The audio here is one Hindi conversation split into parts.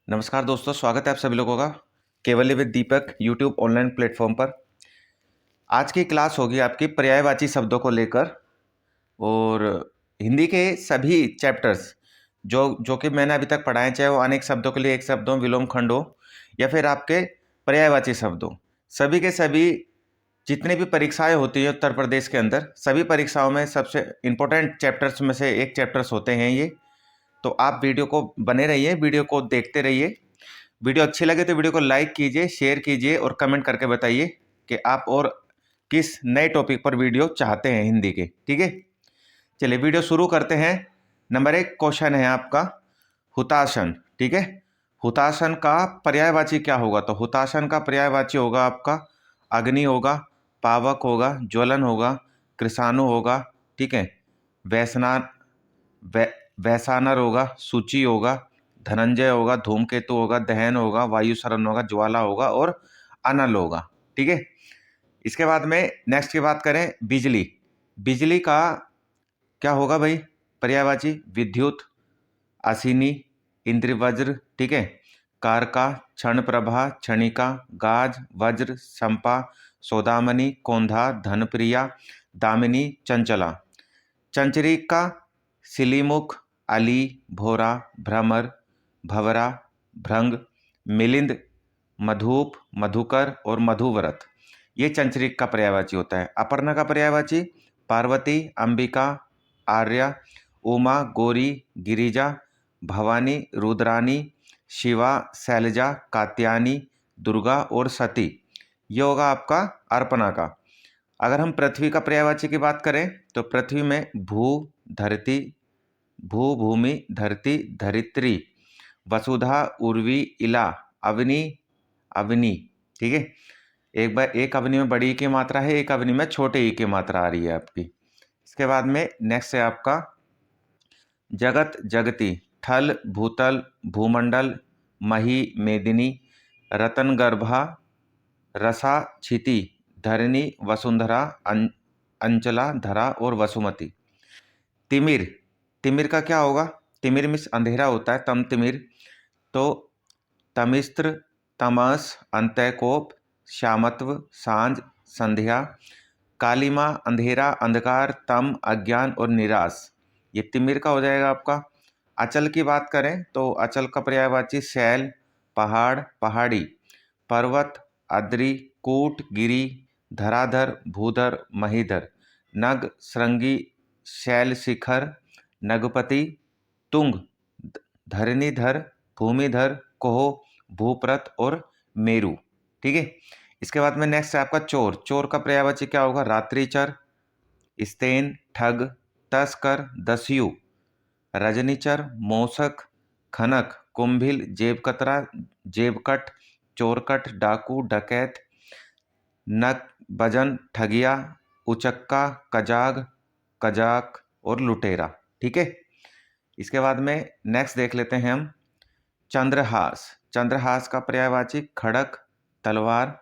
नमस्कार दोस्तों, स्वागत है आप सभी लोगों का Kaivalya with Deepak YouTube online platform पर। आज की क्लास होगी आपकी पर्यायवाची शब्दों को लेकर और हिंदी के सभी चैप्टर्स जो जो कि मैंने अभी तक पढ़ाए, चाहे वो अनेक शब्दों के लिए एक शब्द हो, विलोम खंड हो या फिर आपके पर्यायवाची शब्द हो, सभी के सभी जितनी भी परीक्षाएं होती है उत्तर प्रदेश के अंदर, सभी परीक्षाओं में सबसे इम्पोर्टेंट चैप्टर्स में से एक चैप्टर्स होते हैं ये। तो आप वीडियो को बने रहिए, वीडियो को देखते रहिए। वीडियो अच्छी लगे तो वीडियो को लाइक कीजिए, शेयर कीजिए और कमेंट करके बताइए कि आप और किस नए टॉपिक पर वीडियो चाहते हैं हिंदी के। ठीक है, चलिए वीडियो शुरू करते हैं। नंबर 1 क्वेश्चन है आपका हुताशन। ठीक है, हुताशन का पर्यायवाची क्या होगा? तो हुताशन का पर्यायवाची होगा आपका अग्नि होगा, पावक होगा, ज्वलन होगा, कृषाणु होगा, ठीक है, वैसना वै वैसानर होगा, सूची होगा, धनंजय होगा, धूमकेतु होगा, दहन होगा, वायुशरण होगा, ज्वाला होगा और अनल होगा। ठीक है, इसके बाद में नेक्स्ट की बात करें बिजली। बिजली का क्या होगा भाई पर्यायवाची? विद्युत, असिनी, इंद्रवज्र, ठीक है, कारका, क्षण प्रभा, क्षणिका, गाज, वज्र, संपा, सौदामनी, कौंधा, धनप्रिया, दामिनी, चंचला। चंचरिका, सिलीमुख, अली, भोरा, भ्रमर, भवरा, भृंग, मिलिंद, मधुप, मधुकर और मधुव्रत। ये चंचरिक का पर्यायवाची होता है। अपर्णा का पर्यायवाची पार्वती, अंबिका, आर्या, उमा, गौरी, गिरिजा, भवानी, रुद्रानी, शिवा, शैलजा, कात्यायनी, दुर्गा और सती। ये होगा आपका अर्पणा का। अगर हम पृथ्वी का पर्यायवाची की बात करें तो पृथ्वी में भू, धरती, भू, भूमि, धरती, धरित्री, वसुधा, उर्वी, इला, अवनी, अवनी। ठीक है, एक बार एक अवनी में बड़ी ई की मात्रा है, एक अवनी में छोटे ई की मात्रा आ रही है आपकी। इसके बाद में नेक्स्ट है आपका जगत, जगती, थल, भूतल, भूमंडल, मही, मेदिनी, रतनगर्भा, रसा, क्षिति, धरणी, वसुंधरा, अंचला, धरा और वसुमती। तिमिर, तिमिर का क्या होगा? तिमिर मीन्स अंधेरा होता है, तम तिमिर। तो तमिस्त्र, तमस, अंतःकोप, श्यामत्व, सांझ, संध्या, कालिमा, अंधेरा, अंधकार, तम, अज्ञान और निराश। ये तिमिर का हो जाएगा आपका। अचल की बात करें तो अचल का पर्यायवाची शैल, पहाड़, पहाड़ी, पर्वत, अद्रि, कूट, गिरी, धराधर, भूधर, महीधर, नग, श्रृंगी, शैल शिखर, नगपति, तुंग, धरणीधर, भूमिधर, कोह, भूप्रत और मेरु। ठीक है, इसके बाद में नेक्स्ट है आपका चोर। चोर का पर्यायवाची क्या होगा? रात्रिचर, स्तेन, ठग, तस्कर, दस्यु, रजनीचर, मोसक, खनक, कुंभिल, जेबकतरा, जेबकट, चोरकट, डाकू, डकैत, नक, बजन, ठगिया, उचक्का, कजाग, कजाक और लुटेरा। ठीक है, इसके बाद में नेक्स्ट देख लेते हैं हम चंद्रहास। चंद्रहास का पर्यायवाची खड़क, तलवार,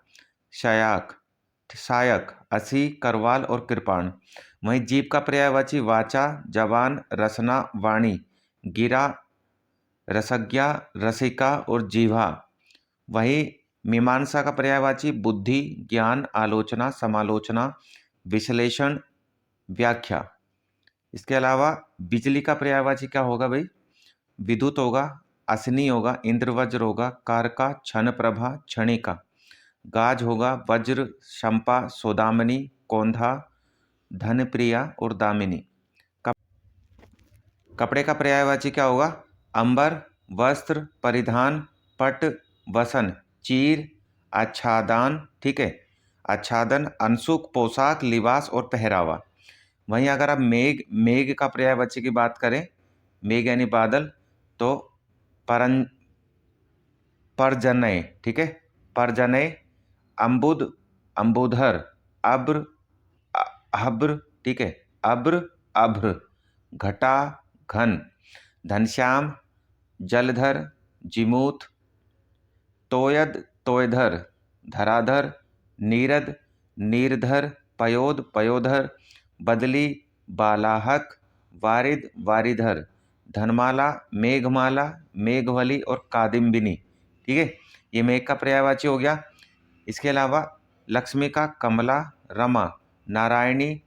शयाक, सायक, असी, करवाल और कृपाण। वहीं जीभ का पर्यायवाची वाचा, जवान, रसना, वाणी, गिरा, रसज्ञा, रसिका और जीवा। वहीं मीमांसा का पर्यायवाची बुद्धि, ज्ञान, आलोचना, समालोचना, विश्लेषण, व्याख्या। इसके अलावा बिजली का पर्यायवाची क्या होगा भाई? विद्युत होगा, अश्नि होगा, इंद्रवज्र होगा, कारका, क्षण प्रभा, क्षणिका, गाज होगा, वज्र, शंपा, सौदामनी, कौंधा, धनप्रिया और दामिनी। कपड़े का पर्यायवाची क्या होगा? अंबर, वस्त्र, परिधान, पट, वसन, चीर, आच्छादन, ठीक है, आच्छादन, अंशुक, पोशाक, लिबास और पहरावा। वहीं अगर आप मेघ, मेघ का पर्यायवाची की बात करें, मेघ यानी बादल, तो परन परजनय, ठीक है, परजनय, अम्बुद, अम्बुधर, अब्र, अभ्र, ठीक है, अब्र, अभ्र, घटा, घन, घनश्याम, जलधर, जिमूत, तोयद, तोयधर, धराधर, नीरद, नीरधर, पयोद, पयोधर, बदली, बालाहक, वारिद, वारिधर, धनमाला, मेघमाला, मेघवली और कादिम्बिनी। ठीक है, ये मेघ का पर्यायवाची हो गया। इसके अलावा लक्ष्मी का कमला, रमा, नारायणी,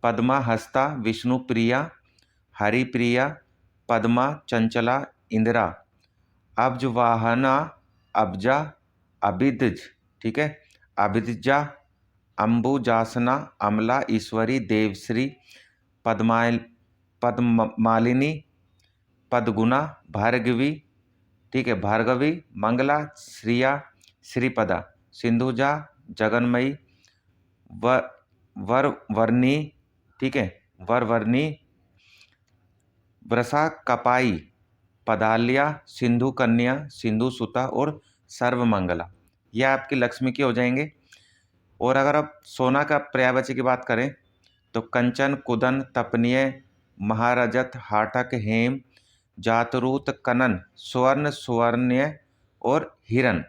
पद्मा, हस्ता, विष्णु प्रिया, हरिप्रिया, पद्मा, चंचला, इंदिरा, अब्ज वाहना, अब्जा, अबिदज। ठीक है, अबिदजा, अंबुजासना, अमला, ईश्वरी, देवश्री, पद्मालिनी, पदगुना, भार्गवी। ठीक है, भार्गवी, मंगला, श्रिया, श्रीपदा, सिंधुजा, जगन्मयी, व वरवर्णी। ठीक है, वरवर्णी, वृषा, कपाई, पदाल्या, सिंधु कन्या, सिंधु सुता और सर्वमंगला। यह आपकी लक्ष्मी की हो जाएंगे। और अगर आप सोना का पर्यायवाची की बात करें तो कंचन, कुदन, तपनीय, महारजत, हाटक, हेम, जातरूत, कनन, स्वर्ण, सुवर्ण्य और हिरन।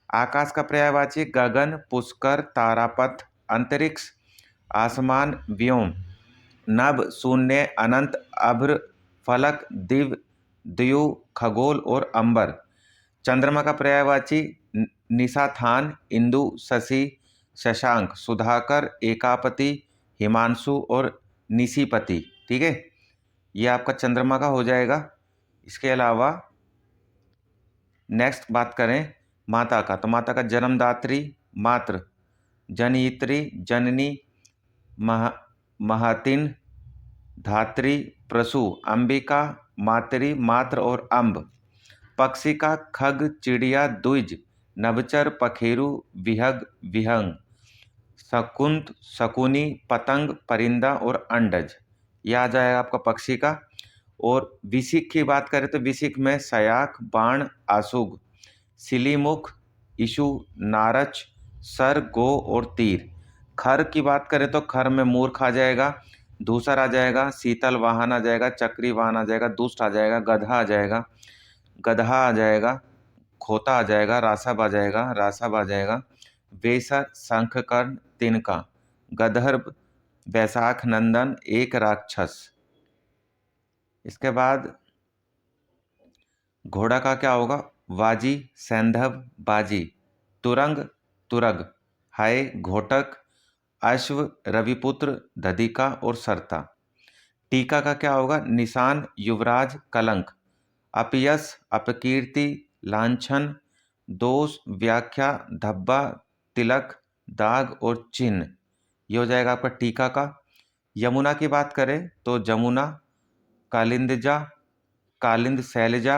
आकाश का पर्यायवाची गगन, पुष्कर, तारापथ, अंतरिक्ष, आसमान, व्योम, नभ, शून्य, अनंत, अभ्र, फलक, दिव्य, द्यू, खगोल और अंबर। चंद्रमा का पर्यायवाची निशाथान, इंदु, शशि, शशांक, सुधाकर, एकापति, हिमांशु और निशिपति। ठीक है, ये आपका चंद्रमा का हो जाएगा। इसके अलावा नेक्स्ट बात करें माता का, तो माता का जन्मदात्री मातृ, जनयित्री जननी, महतिन, धात्री, प्रसू, अंबिका, मातरी, मात्र और अम्ब। पक्षी का खग, चिड़िया, द्विज, नभचर, पखेरु, विहग, विहंग, शकुंत, शकुनी, पतंग, परिंदा और अंडज। यह आ जाएगा आपका पक्षी का। और विशिख की बात करें तो विशिख में सयाक, बाण, आशुग, सिलीमुख, इशु, नारच, सर, गो और तीर। खर की बात करें तो खर में मूर्ख आ जाएगा, दूसर आ जाएगा, शीतल वाहन आ जाएगा, चक्री वाहन आ जाएगा, दुष्ट आ जाएगा, गधा आ जाएगा, गधा आ जाएगा, खोता आ जाएगा, रासब आ जाएगा, रासब आ जाएगा, वेसर, शंखकर्ण, तिनका, गदर्भ, वैशाख नंदन, एक राक्षस। इसके बाद घोड़ा का क्या होगा, वाजी, सैंधव, बाजी, तुरंग, तुरग, हाय, घोटक, अश्व, रविपुत्र, दधिका और सरता। टीका का क्या होगा, निशान, युवराज, कलंक, अपयश, अपकीर्ति, लांछन, दोष, व्याख्या, धब्बा, तिलक, दाग और चिन्ह। ये हो जाएगा आपका टीका का। यमुना की बात करें तो जमुना, कालिंदजा, कालिंद, शैलजा,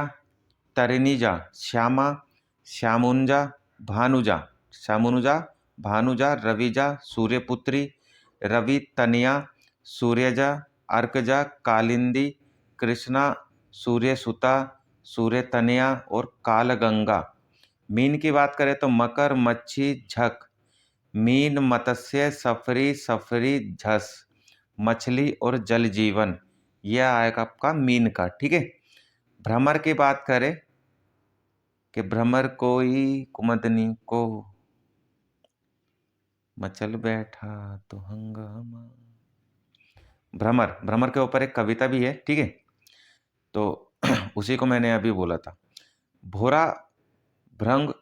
तरिणीजा, श्यामा, श्यामुंजा, भानुजा, श्यामुनुजा, भानुजा, रविजा, सूर्यपुत्री, रवि, तनिया, सूर्यजा, अर्कजा, कालिंदी, कृष्णा, सूर्यसुता, सूर्यतनया और कालगंगा। मीन की बात करें तो मकर, मच्छी, झक, मीन, मत्स्य, सफरी, सफरी, झस, मछली और जल जीवन। यह आएगा आपका मीन का। ठीक है, भ्रमर की बात करें कि भ्रमर कोई कुमदनी को मचल बैठा तो हंगामा। भ्रमर, भ्रमर के ऊपर एक कविता भी है। ठीक है, तो उसी को मैंने अभी बोला था। भोरा, भृंग,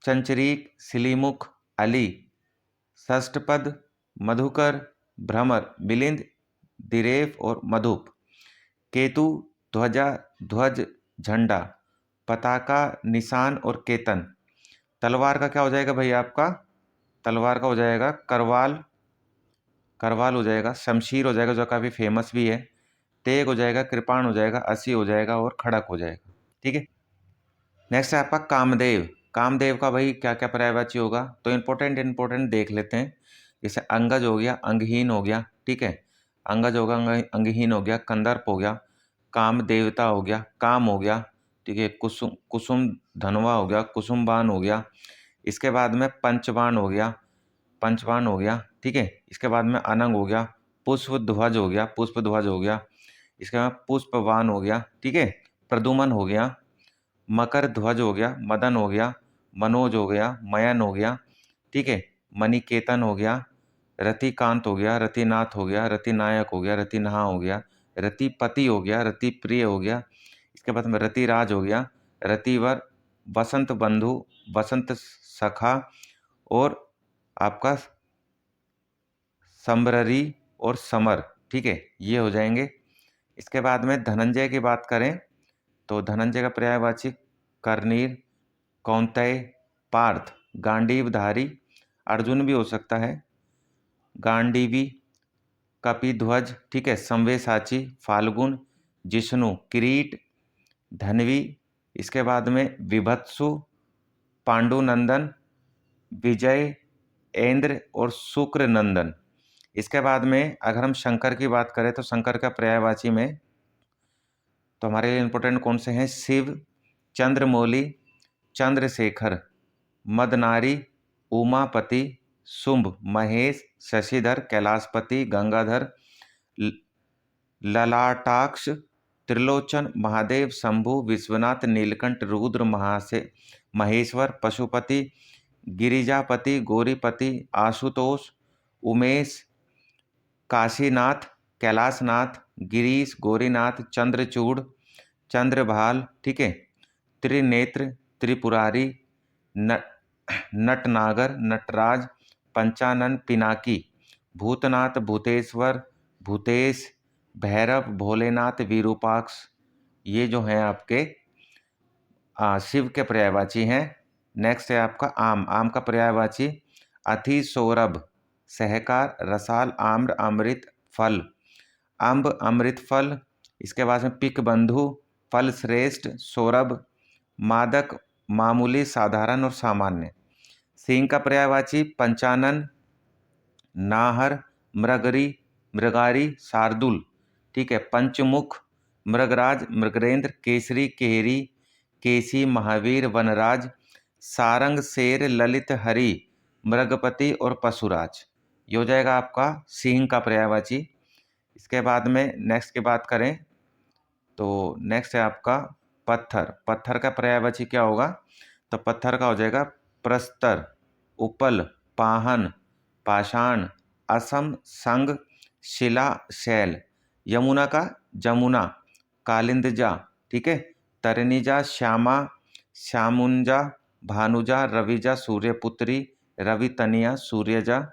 चंचरीक, सिलीमुख, अली, षष्ठपद, मधुकर, भ्रमर, मिलिंद, दिरेफ और मधुप। केतु, ध्वजा, ध्वज, झंडा, पताका, निशान और केतन। तलवार का क्या हो जाएगा भाई आपका, तलवार का हो जाएगा करवाल, करवाल हो जाएगा, शमशीर हो जाएगा जो काफ़ी फेमस भी है, तेग हो जाएगा, कृपाण हो जाएगा, असी हो जाएगा और खड़क हो जाएगा। ठीक है, नेक्स्ट है आपका कामदेव। कामदेव का भाई क्या क्या पर्यायवाची होगा, तो इंपॉर्टेंट देख लेते हैं। जैसे अंगज हो गया, अंगहीन हो गया। ठीक है, अंगज होगा, अंगहीन हो गया, कंदर्प हो गया, काम देवता हो गया, काम हो गया। ठीक है, कुसुम, कुसुम धनवा हो गया, कुसुमबान हो गया। इसके बाद में पंचबाण हो गया, पंचबाण हो गया। ठीक है, इसके बाद में अनंग हो गया, पुष्प ध्वज हो गया, पुष्प ध्वज हो गया। इसके बाद पुष्पवान हो गया। ठीक है, प्रदुमन हो गया, मकर ध्वज हो गया, मदन हो गया, मनोज हो गया, मयन हो गया। ठीक है, मणिकेतन हो गया, रतिकांत हो गया, रतिनाथ हो गया, रतिनायक हो गया, रतिनहा हो गया, रतिपति हो गया, रतिप्रिय हो गया, इसके बाद में रतिराज हो गया, रतिवर, वसंत बंधु, वसंत सखा और आपका समररी और समर। ठीक है, ये हो जाएंगे। इसके बाद में धनंजय की बात करें तो धनंजय का पर्यायवाची कर्णीर, कौंतेय, पार्थ, गांडीवधारी, अर्जुन भी हो सकता है, गांडीवी, कपिध्वज, ठीक है, संवेसाची, फाल्गुन, जिष्णु, किरीट, धनवी, इसके बाद में विभत्सु, पांडुनंदन, विजय, इंद्र और शुक्र नंदन। इसके बाद में अगर हम शंकर की बात करें तो शंकर का पर्यायवाची में तो हमारे लिए इंपॉर्टेंट कौन से हैं? शिव, चंद्रमौली, चंद्रशेखर, मदनारी, उमापति, शुंभ, महेश, शशिधर, कैलाशपति, गंगाधर, ललाटाक्ष, त्रिलोचन, महादेव, शंभु, विश्वनाथ, नीलकंठ, रुद्र, महेश्वर, पशुपति, गिरिजापति, गौरीपति, आशुतोष, उमेश, काशीनाथ, कैलाशनाथ, गिरीश, गौरीनाथ, चंद्रचूड़, चंद्रभाल, ठीक है, त्रिनेत्र, त्रिपुरारी, नटनागर, नटराज, पंचानन, पिनाकी, भूतनाथ, भूतेश्वर, भूतेश, भैरव, भोलेनाथ, विरूपाक्ष। ये जो हैं आपके शिव के पर्यायवाची हैं। नेक्स्ट है आपका आम। आम का पर्यायवाची अति, सौरभ, सहकार, रसाल, आम्र, अमृत, फल, अम्ब, अमृत फल। इसके बाद में पिक बंधु, फल श्रेष्ठ, सौरभ, मादक, मामूली, साधारण और सामान्य। सिंह का पर्यायवाची पंचानन, नाहर, मृगरी, मृगारी, शार्दुल, ठीक है, पंचमुख, मृगराज, मृगरेंद्र, केसरी, केहरी, केसी, महावीर, वनराज, सारंग, शेर, ललित, हरि, मृगपति और पशुराज। ये हो जाएगा आपका सिंह का पर्यायवाची। इसके बाद में नेक्स्ट की बात करें तो नेक्स्ट है आपका पत्थर। पत्थर का पर्यायवाची क्या होगा? तो पत्थर का हो जाएगा प्रस्तर, उपल, पाहन, पाषाण, असम, संग, शिला, शैल। यमुना का जमुना, कालिंदजा, ठीक है, तरणीजा, श्यामा, श्यामुंजा, भानुजा, रविजा, सूर्यपुत्री, रवितनिया, सूर्यजा,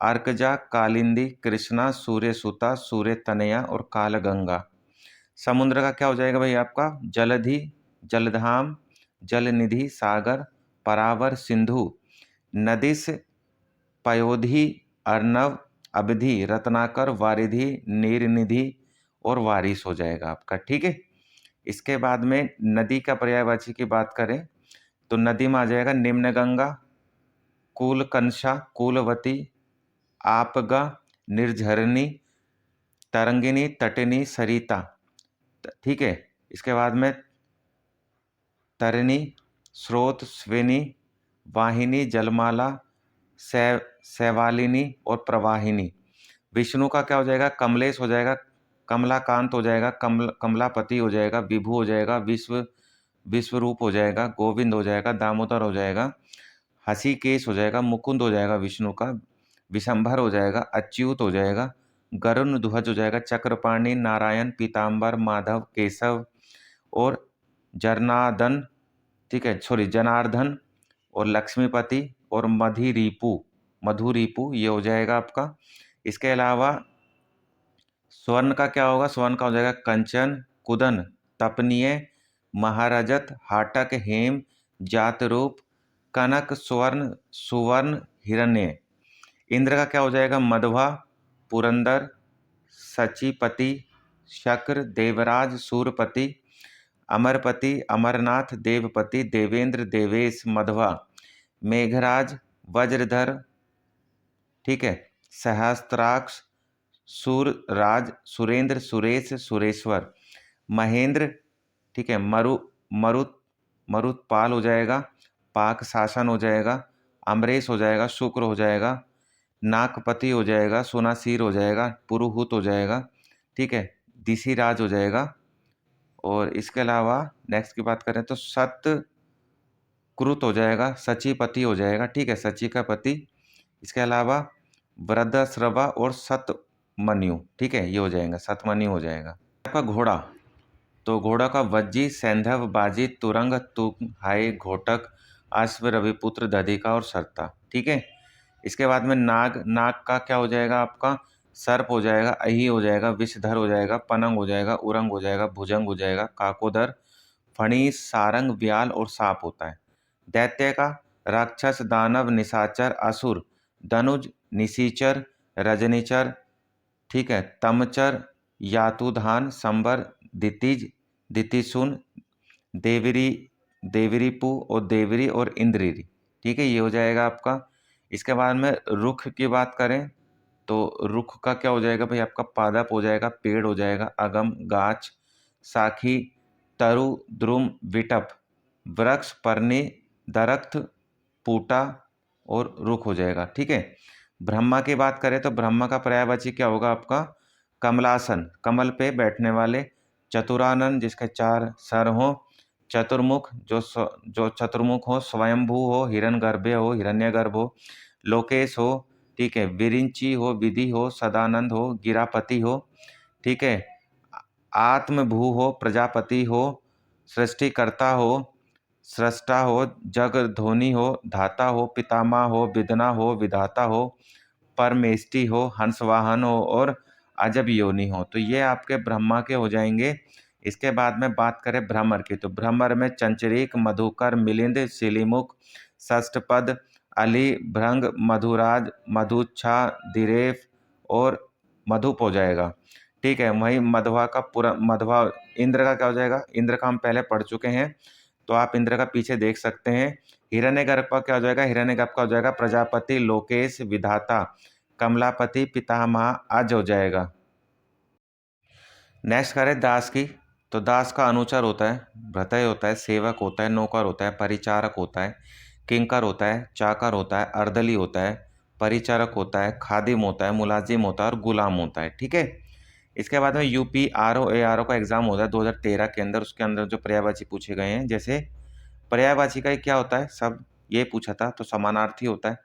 अर्कजा, कालिंदी, कृष्णा, सूर्यसुता, सूर्यतनया और कालगंगा। समुद्र का क्या हो जाएगा भाई आपका? जलधि, जलधाम, जलनिधि, सागर, परावर, सिंधु, नदिस, पयोधि, अर्णव, अवधि, रत्नाकर, वारिधि, नीरनिधि और वारिस हो जाएगा आपका। ठीक है, इसके बाद में नदी का पर्यायवाची की बात करें तो नदी में आ जाएगा निम्नगंगा, कूलकंशा, कूलवती, आपगा, निर्झरनी, तरंगिनी, तटिनी, सरिता। ठीक है, इसके बाद में तरिणी, स्रोत, स्विनी, वाहिनी, जलमाला, शैवालिनी और प्रवाहिनी। विष्णु का क्या हो जाएगा? कमलेश हो जाएगा, कमलाकांत हो जाएगा, कमलापति हो जाएगा, विभु हो जाएगा, विश्वरूप हो जाएगा, गोविंद हो जाएगा, दामोदर हो जाएगा, हसीकेश हो जाएगा, मुकुंद हो जाएगा विष्णु का, विशंभर हो जाएगा, अच्युत हो जाएगा, गरुण ध्वज हो जाएगा, चक्रपाणि, नारायण, पीताम्बर, माधव, केशव और जनार्दन, ठीक है, सॉरी, जनार्दन और लक्ष्मीपति और मधुरीपु ये हो जाएगा आपका। इसके अलावा स्वर्ण का क्या होगा? स्वर्ण का हो जाएगा कंचन, कुदन, तपनीय, महारजत, हाटक, हेम, जातरूप, कनक, स्वर्ण, सुवर्ण, हिरण्य। इंद्र का क्या हो जाएगा? मधवा, पुरंदर, सचीपति, शक्र, देवराज, सूरपति, अमरपति, अमरनाथ, देवपति, देवेंद्र, देवेश, मधवा, मेघराज, वज्रधर, ठीक है, सहस्त्राक्ष, सूरराज, सुरेंद्र, सुरेश, सुरेश्वर, महेंद्र, ठीक है, मरुतपाल हो जाएगा, पाक शासन हो जाएगा, अमरेश हो जाएगा, शुक्र हो जाएगा, नागपति हो जाएगा, सुनासीर हो जाएगा, पुरुहूत हो जाएगा, ठीक है, दिशिराज हो जाएगा। और इसके अलावा नेक्स्ट की बात करें तो सतकृत हो जाएगा, सचीपति हो जाएगा, ठीक है, सची का पति। इसके अलावा वृद्धश्रवा और मन्यु, ठीक है, ये हो जाएगा, सतमन्यु हो जाएगा। आपका घोड़ा, तो घोड़ा का वज्जी, सैंधव, बाजी, तुरंग, तुंग, हाय, घोटक, अश्व, रविपुत्र, दधिका और सरता, ठीक है। इसके बाद में नाग, नाग का क्या हो जाएगा आपका, सर्प हो जाएगा, अही हो जाएगा, विषधर हो जाएगा, पनंग हो जाएगा, उरंग हो जाएगा, भुजंग हो जाएगा, काकोदर, फणीस, सारंग, व्याल और सांप होता है। दैत्य का राक्षस, दानव, निशाचर, असुर, धनुज, निशीचर, रजनीचर, ठीक है, तमचर, यातुधान, संबर, दितिज, दितिसुन, देवरी, देवरीपु और देवरी और इंद्रिरी, ठीक है, ये हो जाएगा आपका। इसके बाद में रुख की बात करें तो रुख का क्या हो जाएगा भाई आपका, पादप हो जाएगा, पेड़ हो जाएगा, अगम, गाछ, साखी, तरु, द्रुम, विटप, वृक्ष, पर्णी, दरख्त, पूटा और रुख हो जाएगा, ठीक है। ब्रह्मा की बात करें तो ब्रह्मा का पर्यायवाची क्या होगा आपका, कमलासन, कमल पे बैठने वाले, चतुरानन जिसके 4 सर हों, चतुर्मुख जो चतुर्मुख हो, स्वयंभू हो, हिरण्यगर्भ हो, हिरण्यगर्भ हो, लोकेश हो, ठीक है, विरिंची हो, विधि हो, सदानंद हो, गिरापति हो, ठीक है, आत्मभू हो, प्रजापति हो, सृष्टिकर्ता हो, सृष्टा हो, जग ध्वनि हो, धाता हो, पितामह हो, विदना हो, विधाता हो, परमेष्टि हो, हंसवाहन हो और अजब योनि हो। तो ये आपके ब्रह्मा के हो जाएंगे। इसके बाद में बात करें भ्रमर की, तो भ्रमर में चंचरीक, मधुकर, मिलिंद, शिलीमुख, षष्ठपद, अली, भृंग, मधुराज, मधुच्छा, दिरेफ और मधुप हो जाएगा, ठीक है। वहीं मधवा का पूरा मधवा, इंद्र का क्या हो जाएगा, इंद्र का हम पहले पढ़ चुके हैं, तो आप इंद्र का पीछे देख सकते हैं। हिरण्यगर्भ का क्या हो जाएगा, हिरण्यगर्भ का हो जाएगा प्रजापति, लोकेश, विधाता, कमलापति, पितामह, अज हो जाएगा। नेक्स्ट करें दास की, तो दास का अनुचर होता है, भृतय होता है, सेवक होता है, नौकर होता है, परिचारक होता है, किंकर होता है, चाकर होता है, अर्दली होता है, परिचारक होता है, खादिम होता है, मुलाजिम होता है और गुलाम होता है, ठीक है। इसके बाद में यूपी आरओ एआरओ का एग्जाम होता है 2013 के अंदर, उसके अंदर जो पर्यायवाची पूछे गए हैं, जैसे पर्यायवाची का क्या होता है, सब ये पूछा था तो समानार्थी होता है।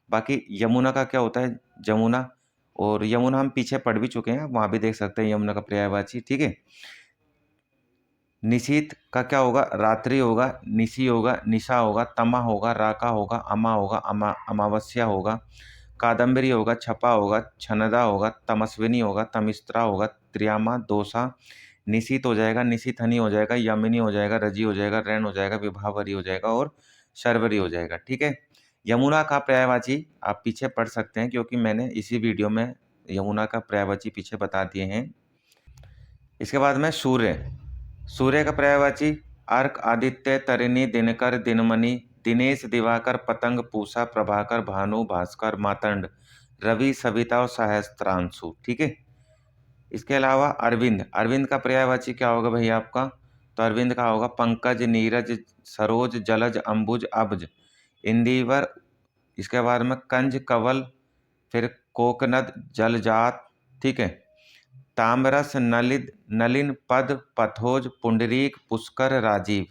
बाकी यमुना का क्या होता है, जमुना, और यमुना हम पीछे पढ़ भी चुके हैं, वहां भी देख सकते हैं यमुना का पर्यायवाची, ठीक है। निशीत का क्या होगा, रात्रि होगा, निशी होगा, निशा होगा, तमा होगा, राका होगा, अमा होगा, अमावस्या होगा, कादम्बरी होगा, छपा होगा, छनदा होगा, तमस्विनी होगा, तमिस्त्रा होगा, त्रियामा, दोसा, निशीत हो जाएगा, निशीथनी हो जाएगा, यमिनी हो जाएगा, रजी हो जाएगा, रैन हो जाएगा, विभावरी हो जाएगा और शर्वरी हो जाएगा, ठीक है। यमुना का पर्यायवाची आप पीछे पढ़ सकते हैं, क्योंकि मैंने इसी वीडियो में यमुना का पर्यायवाची पीछे बता दिए हैं। इसके बाद में सूर्य, सूर्य का पर्यायवाची अर्क, आदित्य, तरिणी, दिनकर, दिनमणि, दिनेश, दिवाकर, पतंग, पूषा, प्रभाकर, भानु, भास्कर, मातंड, रवि, सविता और सहस्त्रांशु, ठीक है। इसके अलावा अरविंद, अरविंद का पर्यायवाची क्या होगा भाई आपका, तो अरविंद का होगा पंकज, नीरज, सरोज, जलज, अंबुज, अब्ज, इंदिवर। इसके बाद में कंज, कवल, फिर कोकनद, जलजात, ठीक है, ताम्रस, नलिद, नलिन, पद, पथोज, पुंडरीक, पुष्कर, राजीव,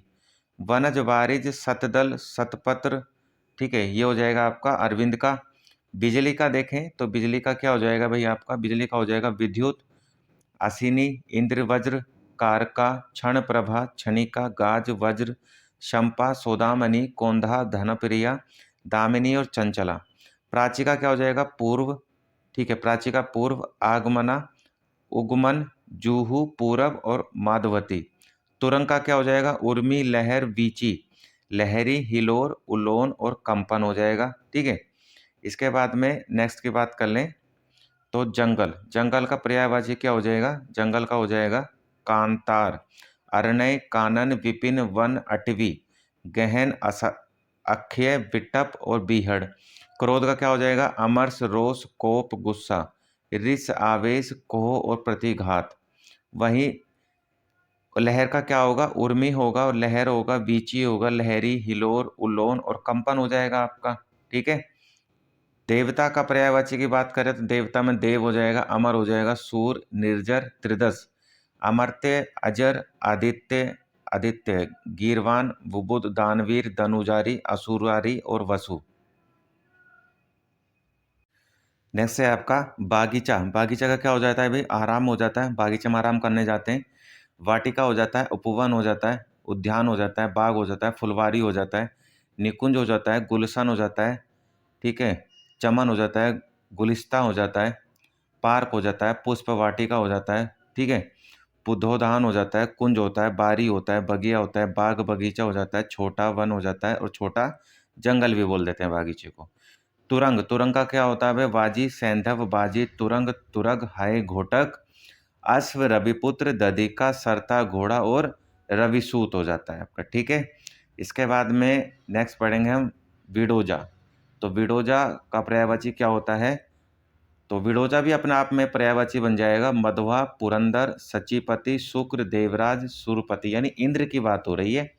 वनज, वारिज, सतदल, सतपत्र, ठीक है, ये हो जाएगा आपका अरविंद का। बिजली का देखें तो बिजली का क्या हो जाएगा भाई आपका, बिजली का हो जाएगा विद्युत, असिनी, इंद्र, वज्र, कारका, क्षण प्रभा, क्षणिका, गाज, वज्र, शंपा, सोदामणि, कोंधा, धनप्रिया, दामिनी और चंचला। प्राची का क्या हो जाएगा, पूर्व, ठीक है, प्राची का पूर्व, आगमना, उगमन, जूहू, पूरब और माधवती। तुरंग का क्या हो जाएगा, उर्मी, लहर, वीची, लहरी, हिलोर, उलोन और कंपन हो जाएगा, ठीक है। इसके बाद में नेक्स्ट की बात कर लें तो जंगल, जंगल का पर्यायवाची क्या हो जाएगा, जंगल का हो जाएगा कांतार, अरण्य, कानन, विपिन, वन, अटवी, गहन, अक्षय, विटप और बीहड़। क्रोध का क्या हो जाएगा, अमर्ष, रोष, कोप, गुस्सा, रिस, आवेश, कोह और प्रतिघात। वहीं लहर का क्या होगा, उर्मी होगा और लहर होगा, बीची होगा, लहरी, हिलोर, उलोन और कंपन हो जाएगा आपका, ठीक है। देवता का पर्यायवाची की बात करें तो देवता में देव हो जाएगा, अमर हो जाएगा, सूर, निर्जर, त्रिदश, अमर्त्य, अजर, आदित्य, आदित्य, गीरवान, बुबुध, दानवीर, धनुजारी, असुरारी और वसु। नेक्स्ट है आपका बागीचा। बागीचा का क्या हो जाता है भाई, आराम हो जाता है, बागीचे में आराम करने जाते हैं। वाटिका हो जाता है, उपवन हो जाता है, उद्यान हो जाता है, बाग हो जाता है, फुलवारी हो जाता है, निकुंज हो जाता है, गुलशन हो जाता है, ठीक है, चमन हो जाता है, गुलिस्ता हो जाता है, पार्क हो जाता है, पुष्प वाटिका हो जाता है, ठीक है, पुधोदान हो जाता है, कुंज होता है, बारी होता है, बगिया होता है, बाग बगीचा हो जाता है, छोटा वन हो जाता है और छोटा जंगल भी बोल देते हैं बागीचे को। तुरंग, तुरंग का क्या होता है भाई, बाजी, सैंधव, बाजी, तुरंग, तुरग, हाय, घोटक, अश्व, रविपुत्र, दधिका, सरता, घोड़ा और रविसूत हो जाता है आपका, ठीक है। इसके बाद में नेक्स्ट पढ़ेंगे हम विडोजा। तो विडोजा का पर्यायवाची क्या होता है, तो विडोजा भी अपने आप में पर्यायवाची बन जाएगा, मध्वा, पुरंदर, सचीपति, शुक्र, देवराज, सुरपति, यानी इंद्र की बात हो रही है।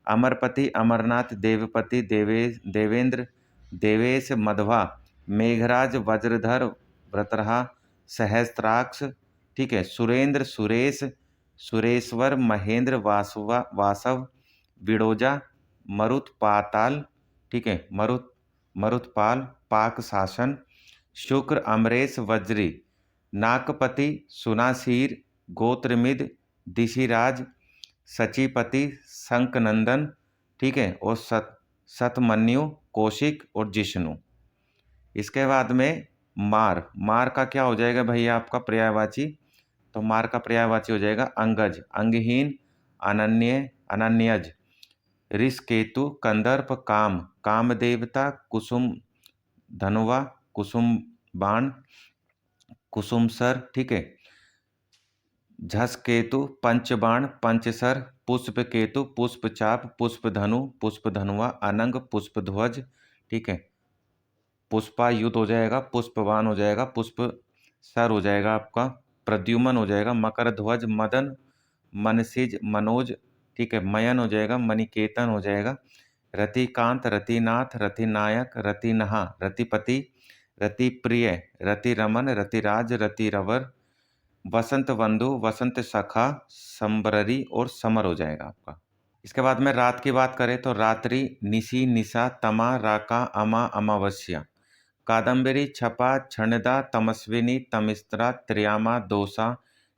अमरपति, अमरनाथ, देवपति, देवेंद्र, देवेश, मध्वा, मेघराज, वज्रधर, व्रतरहा, सहस्त्राक्ष, ठीक है, सुरेंद्र, सुरेश, सुरेश्वर, महेंद्र, वासव, विडोजा, मरुत, पाताल, ठीक है, मरुतपाल, पाक शासन, शुक्र, अमरेश, वज्री, नाकपति, सुनासीर, गोत्रमिद, दिशिराज, सचीपति, शंखनंदन, ठीक है, और सतमन्यु, कौशिक और जिष्णु। इसके बाद में मार। मार का क्या हो जाएगा भैया आपका पर्यायवाची, तो मार का पर्यायवाची हो जाएगा अंगज, अंगहीन, अनन्य, अनन्यज, ऋषकेतु, कंदर्प, काम, काम देवता, कुसुम धनुवा, कुसुम बाण, कुसुमसर, ठीक है, झसकेतु, पंचबाण, पंचसर, पुष्पकेतु, पुष्पचाप, पुष्पधनु, पुष्पधनुआ, अनंग, पुष्पध्वज, ठीक है, पुष्पायुध हो जाएगा, पुष्पवान हो जाएगा, पुष्प सर हो जाएगा आपका, प्रद्युमन हो जाएगा, मकर ध्वज, मदन, मनसिज, मनोज, ठीक है, मयन हो जाएगा, मणिकेतन हो जाएगा, रतिकांत, रतिनाथ, रतिनायक, रतिनहा, रतिपति, रतिप्रिय, रतिरमन, रतिराज, रतिरवर, वसंत बंधु, वसंत सखा, संबररी और समर हो जाएगा आपका। इसके बाद में रात की बात करें तो रात्रि, निशी, निशा, तमा, राका, अमा, अमावस्या, कादम्बरी, छपा, छणदा, तमस्विनी, तमिस्त्रा, त्र्यामा, दोसा,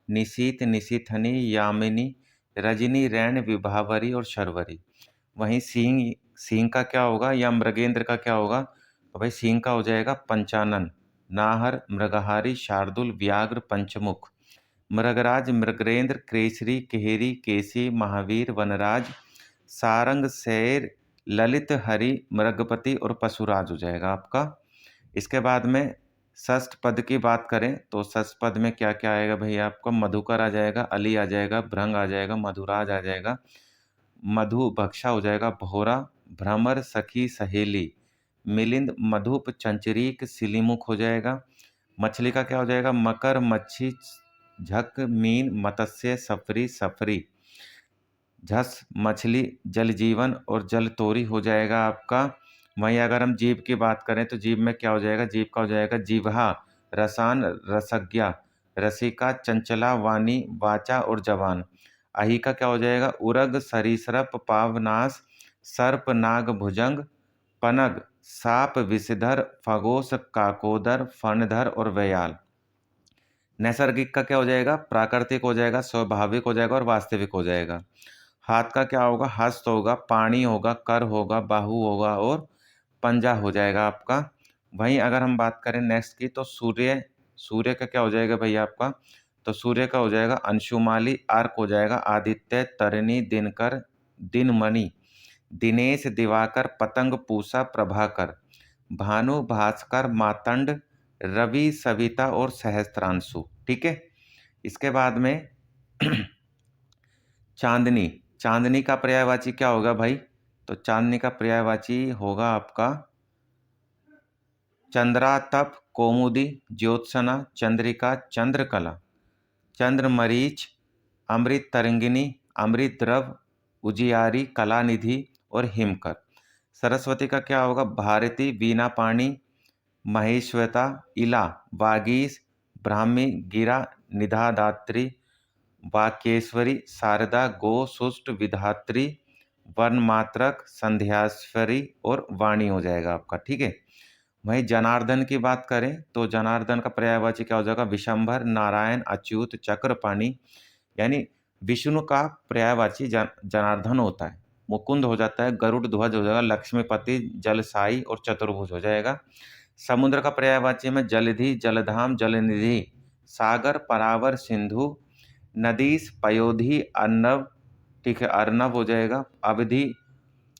निशीत, निशीथनी, यामिनी, रजनी, रैन, विभावरी और शर्वरी। वहीं सिंह, सिंह का क्या होगा या मृगेंद्र का क्या होगा, तो भाई सिंह का हो जाएगा पंचानन, नाहर, मृगहारी, शार्दुल, व्याघ्र, पंचमुख, मृगराज, मृगेंद्र, केसरी, केहरी, केसी, महावीर, वनराज, सारंग, शेर, ललित, हरि, मृगपति और पशुराज हो जाएगा आपका। इसके बाद में षष्ठ पद की बात करें तो षष्ठ पद में क्या क्या आएगा भैया आपका, मधुकर आ जाएगा, अली आ जाएगा, भृंग आ जाएगा, मधुराज आ जाएगा, मधु भक्षा हो जाएगा, भोरा, भ्रमर, सखी, सहेली, मिलिंद, मधुप, चंचरीक, सिलीमुख हो जाएगा। मछली का क्या हो जाएगा, मकर, मच्छी, झक, मीन, मत्स्य, सफरी, सफरी, झस, मछली, जल जीवन और जल तोरी हो जाएगा आपका। वहीं अगर हम जीव की बात करें तो जीव में क्या हो जाएगा, जीव का हो जाएगा जिह्वा, रसान, रसज्ञा, रसिका, चंचला, वाणी, वाचा और जवान। अही का क्या हो जाएगा, उरग, सरीसृप, पावनाश, सर्प, नाग, भुजंग, पनग, साप, विषधर, खगोश, काकोदर, फणधर और व्याल। नैसर्गिक का क्या हो जाएगा, प्राकृतिक हो जाएगा, स्वाभाविक हो जाएगा और वास्तविक हो जाएगा। हाथ का क्या होगा, हस्त होगा, पाणी होगा, कर होगा, बाहु होगा और पंजा हो जाएगा आपका। वहीं अगर हम बात करें नेक्स्ट की तो सूर्य, सूर्य का क्या हो जाएगा भैया आपका, तो सूर्य का हो जाएगा अंशुमाली, अर्क हो जाएगा आदित्य, तरिणी, दिनकर, दिनमणि, दिनेश, दिवाकर, पतंग, पूषा, प्रभाकर, भानु, भास्कर, मातंड, रवि, सविता और सहस्त्रांशु, ठीक है। इसके बाद में चांदनी, चांदनी का पर्यायवाची क्या होगा भाई, तो चांदनी का पर्यायवाची होगा आपका चंद्रातप, कौमुदी, ज्योत्सना, चंद्रिका, चंद्रकला, चंद्रमरीच, अमृत तरंगिनी, अमृत द्रव, उजियारी, कलानिधि और हिमकर। सरस्वती का क्या होगा, भारती, वीणा पाणी, महेश्वता, इला, वागीश, ब्राह्मी, गिरा, निधादात्री, वाक्येश्वरी, शारदा, गो, सुष्ट, विधात्री, वर्णमात्रक, संध्याश्वरी और वाणी हो जाएगा आपका, ठीक है। वहीं जनार्दन की बात करें तो जनार्दन का पर्यायवाची क्या हो जाएगा? विशंभर, नारायण, अच्युत, चक्रपाणि। यानी विष्णु का पर्यायवाची जनार्दन होता है। मुकुंद हो जाता है, गरुड़ ध्वज हो जाएगा, लक्ष्मीपति, जलसाई और चतुर्भुज हो जाएगा। समुद्र का पर्यायवाची में जलधि, जलधाम, जलनिधि, सागर, परावर, सिंधु, नदीस, पयोधि, अर्णव, ठीक है, अर्णव हो जाएगा, अवधि,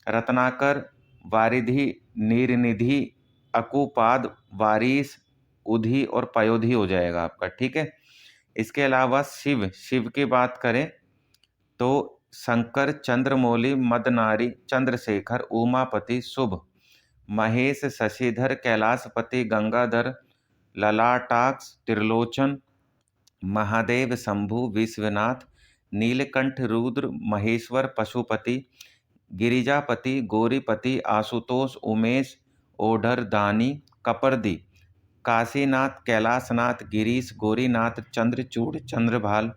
रत्नाकर, वारिधि, नीरनिधि, अकुपाद, वारिस, उधि और पयोधि हो जाएगा आपका, ठीक है। इसके अलावा शिव, शिव की बात करें तो शंकर, चंद्रमौली, मदनारी, चंद्रशेखर, उमापति, शुभ, महेश, शशिधर, कैलाशपति, गंगाधर, ललाटाक्ष, त्रिलोचन, महादेव, शंभु, विश्वनाथ, नीलकंठ, रुद्र, महेश्वर, पशुपति, गिरिजापति, गौरीपति, आशुतोष, उमेश, ओढ़र, दानी, कपर्दी, काशीनाथ, कैलाशनाथ, गिरीश, गौरीनाथ, चंद्रचूड़, चंद्रभाल,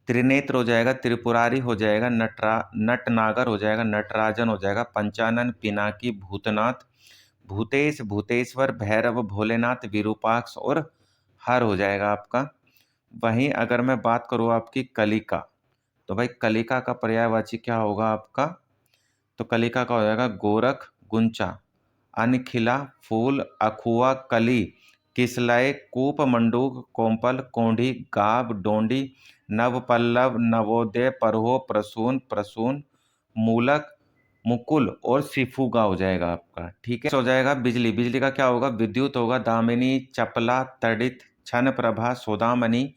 त्रिनेत्र हो जाएगा, त्रिपुरारी हो जाएगा, नटनागर हो जाएगा, नटराजन हो जाएगा, पंचानन, पिनाकी, भूतनाथ, भूतेश, भूतेश्वर, भैरव, भोलेनाथ, विरूपाक्ष और हर हो जाएगा आपका। वहीं अगर मैं बात करूँ आपकी कलिका, तो भाई कलिका का पर्यायवाची क्या होगा आपका? तो कलिका का हो जाएगा गोरख, गुंचा, अनखिला, फूल, अखुआ, कली, किसलय, कूप, मंडूक, कोंपल, कोंढी, गाब, डोंडी, नवपल्लव, नवोदय, परहो, प्रसून, प्रसून, मूलक, मुकुल और सिफुगा हो जाएगा आपका, ठीक है। हो जाएगा बिजली, बिजली का क्या होगा? विद्युत होगा, दामिनी, चपला, तड़ित, छन प्रभा, सोदामणि,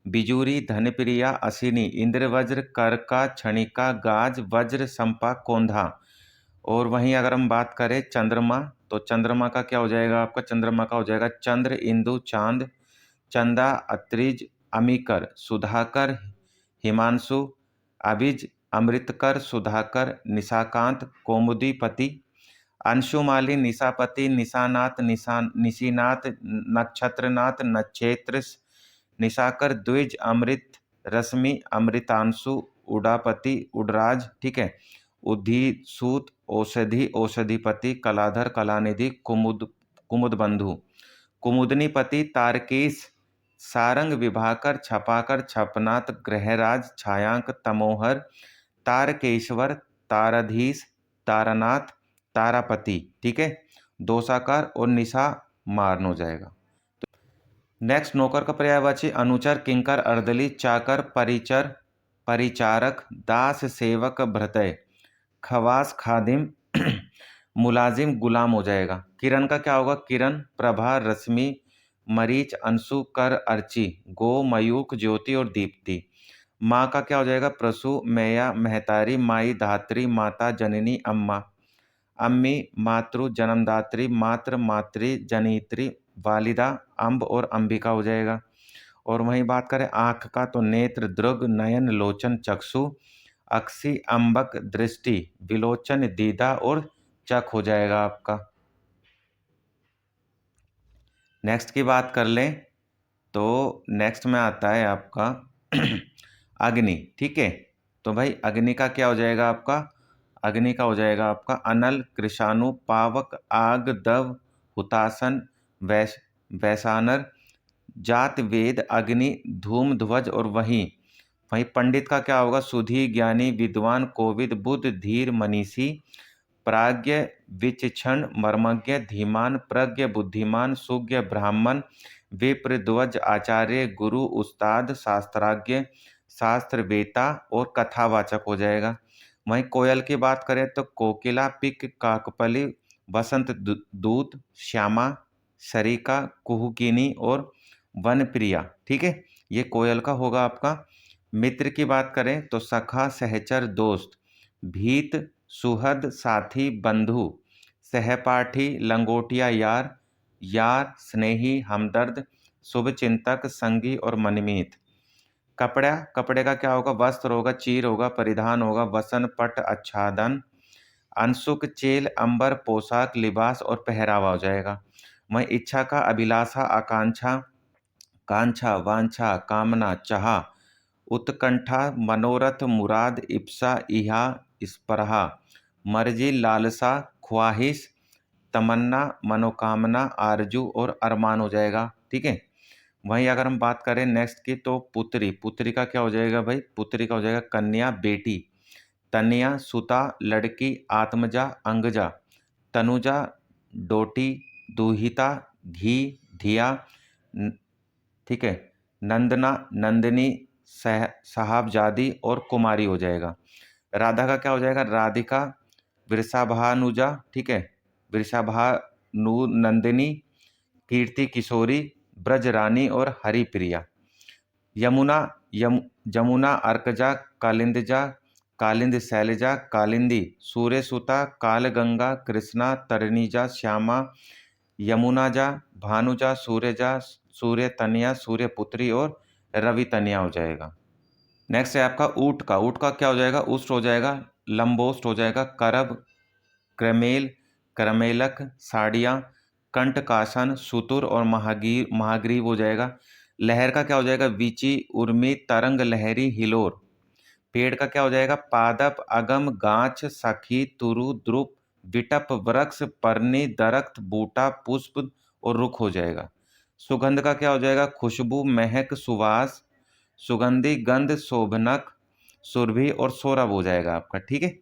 बिजूरी, धनप्रिया, असिनी, इंद्रवज्र, करका, क्षणिका, गाज, वज्र, संपा, कोंधा। और वहीं अगर हम बात करें चंद्रमा, तो चंद्रमा का क्या हो जाएगा आपका? चंद्रमा का हो जाएगा चंद्र, इंदु, चांद, चंदा, अत्रिज, अमीकर, सुधाकर, हिमांशु, अभिज, अमृतकर, सुधाकर, निशाकांत, कौमुदीपति, अंशुमाली, निशापति, निशानाथ, निशिनाथ, नक्षत्रनाथ, नक्षत्र, निशाकर, द्विज, अमृत, रश्मि, अमृतांशु, उडापति, उडराज, ठीक है, उद्धि, औषधि, औषधिपति, कलाधर, कलानिधि, कुमुद बंधु, कुमुदनीपति, तारकेश, सारंग, विभाकर, छपाकर, छपनाथ, ग्रहराज, छायांक, तमोहर, तारकेश्वर, ताराधीश, तारानाथ, तारापति, ठीक है, दोषाकार और निशा मारन हो जाएगा। नेक्स्ट नौकर का पर्यायवाची अनुचर, किंकर, अर्दली, चाकर, परिचर, परिचारक, दास, सेवक, भृतय, खवास, खादिम, मुलाजिम, गुलाम हो जाएगा। किरण का क्या होगा? किरण, प्रभा, रश्मि, मरीच, अंशु, कर, अर्ची, गो, मयूख, ज्योति और दीप्ति। माँ का क्या हो जाएगा? प्रसु, मैया, महतारी, माई, धात्री, माता, जननी, अम्मा, अम्मी, मातृ, जन्मदात्री, मात्र, मातृ, जनित्री, वालिदा, अम्ब और अंबिका हो जाएगा। और वहीं बात करें आँख का, तो नेत्र, दृग, नयन, लोचन, चक्षु, अक्षी, अम्बक, दृष्टि, विलोचन, दीदा और चक हो जाएगा आपका। नेक्स्ट की बात कर लें तो नेक्स्ट में आता है आपका अग्नि, ठीक है। तो भाई अग्नि का क्या हो जाएगा आपका? अग्नि का हो जाएगा आपका अनल, कृषाणु, पावक, आग, दव, हुतासन, वैशानर, जात, वेद, अग्नि, धूम, ध्वज और वहीं पंडित का क्या होगा? सुधी, ज्ञानी, विद्वान, कोविद, बुद्ध, धीर, मनीषी, प्राज्ञ, विचक्षण, मर्मज्ञ, धीमान, प्रज्ञ, बुद्धिमान, सुज्ञ, ब्राह्मण, विप्र, ध्वज, आचार्य, गुरु, उस्ताद, शास्त्राज्ञ, शास्त्रवेता और कथावाचक हो जाएगा। वहीं कोयल की बात करें तो कोकिला, पिक, काकपली, वसंत दूत, श्यामा, शरीका, कुहुकिनी और वनप्रिया, ठीक है, ये कोयल का होगा आपका। मित्र की बात करें तो सखा, सहचर, दोस्त, भीत, सुहद, साथी, बंधु, सहपाठी, लंगोटिया, यार, यार, स्नेही, हमदर्द, शुभचिंतक, संगी और मनमीत। कपड़ा, कपड़े का क्या होगा? वस्त्र होगा, चीर होगा, परिधान होगा, वसन, पट, आच्छादन, अंशुक, चेल, अंबर, पोशाक, लिबास और पहरावा हो जाएगा। वहीं इच्छा का अभिलाषा, आकांक्षा, कांक्षा, वांछा, कामना, चाह, उत्कंठा, मनोरथ, मुराद, इप्सा, इहा, स्पृहा, मर्जी, लालसा, ख्वाहिश, तमन्ना, मनोकामना, आरजू और अरमान हो जाएगा। ठीक है। वहीं अगर हम बात करें नेक्स्ट की, तो पुत्री, पुत्री का क्या हो जाएगा भाई? पुत्री का हो जाएगा कन्या, बेटी। तनया, सुता, लड़की। आत्मजा, अंगजा। तनुजा, डोटी। दुहिता, घी, धिया। न- ठीक है। नंदना, नंदिनी, साहबजादी और कुमारी हो जाएगा। राधा का क्या हो जाएगा? राधिका, वृषभानुजा। ठीक है। वृषभानु नंदिनी, कीर्ति किशोरी, ब्रजरानी और हरिप्रिया। यमुना, जमुना, अर्कजा, कालिंदजा, कालिंद शैलजा, कालिंदी, सूर्यसुता, कालगंगा, कृष्णा, तरणीजा, श्यामा, यमुनाजा, भानुजा, सूर्यजा, सूर्य तनया, सूर्यपुत्री और रवि तनया हो जाएगा। नेक्स्ट है आपका ऊँट का। ऊँट का क्या हो जाएगा? उष्ट हो जाएगा, लंबोष्ट हो जाएगा, करब, क्रमेल, क्रमेलक, साड़ियाँ, कंटकासन, सुतुर और महाग्रीव हो जाएगा। लहर का क्या हो जाएगा? वीची, उर्मी, तरंग, लहरी, हिलोर। पेड़ का क्या हो जाएगा? पादप, अगम, गांच, सखी, तुरु, द्रुप, विटप, वृक्ष, पर्णी, दरख्त, बूटा, पुष्प और रुख हो जाएगा। सुगंध का क्या हो जाएगा? खुशबू, महक, सुवास, सुगंधी, गंध, शोभनक, सुरभि और सौरभ हो जाएगा आपका। ठीक है।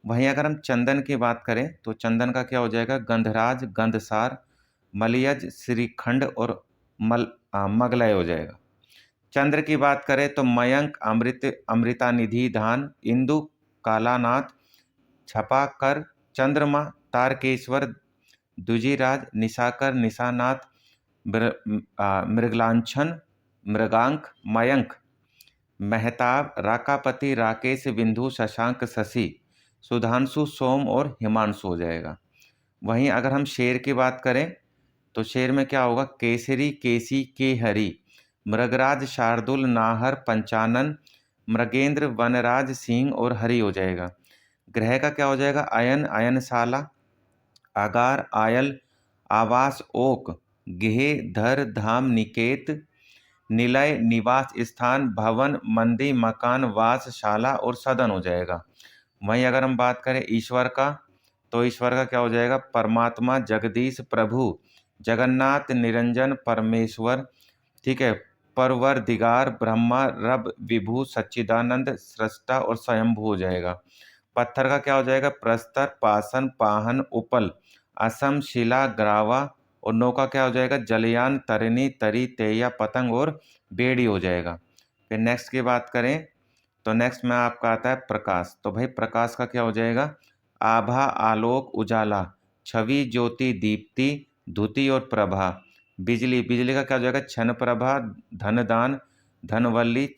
वहीं अगर हम चंदन की बात करें, तो चंदन का क्या हो जाएगा? गंधराज, गंधसार, मलयज, श्रीखंड और मगलय हो जाएगा। चंद्र की बात करें तो मयंक, अमृत, अमृतानिधि, धान, इंदु, कालानाथ, छपाकर, चंद्रमा, तारकेश्वर, दुजिराज, निशाकर, निशानाथ, मृगलांछन, मृगांक, मयंक, मेहताब, राकापति, राकेश, बिंदु, शशांक, शशि, सुधांशु, सोम और हिमांशु हो जाएगा। वहीं अगर हम शेर की बात करें, तो शेर में क्या होगा? केसरी, केसी, केहरी, मृगराज, शार्दुल, नाहर, पंचानन, मृगेंद्र, वनराज, सिंह और हरि हो जाएगा। ग्रह का क्या हो जाएगा? अयन, अयनशाला, आगार, आयल, आवास, ओक, गेह, धर, धाम, निकेत, निलय, निवास स्थान, भवन, मंदिर, मकान, वासशाला और सदन हो जाएगा। वहीं अगर हम बात करें ईश्वर का, तो ईश्वर का क्या हो जाएगा? परमात्मा, जगदीश, प्रभु, जगन्नाथ, निरंजन, परमेश्वर। ठीक है। परवरदिगार, ब्रह्मा, रब, विभु, सच्चिदानंद, सृष्टा और स्वयंभू हो जाएगा। पत्थर का क्या हो जाएगा? प्रस्तर, पासन, पाहन, उपल, असम, शिला, ग्रावा और नौका क्या हो जाएगा? जलयान, तरिणी, तरी, तेया, पतंग और बेड़ी हो जाएगा। फिर नेक्स्ट की बात करें, तो नेक्स्ट में आपका आता है प्रकाश। तो भाई प्रकाश का क्या हो जाएगा? आभा, आलोक, उजाला, छवि, ज्योति, दीप्ति, द्युति और प्रभा। बिजली, बिजली का क्या हो जाएगा? क्षण प्रभा, धनदान, धनवल्ली,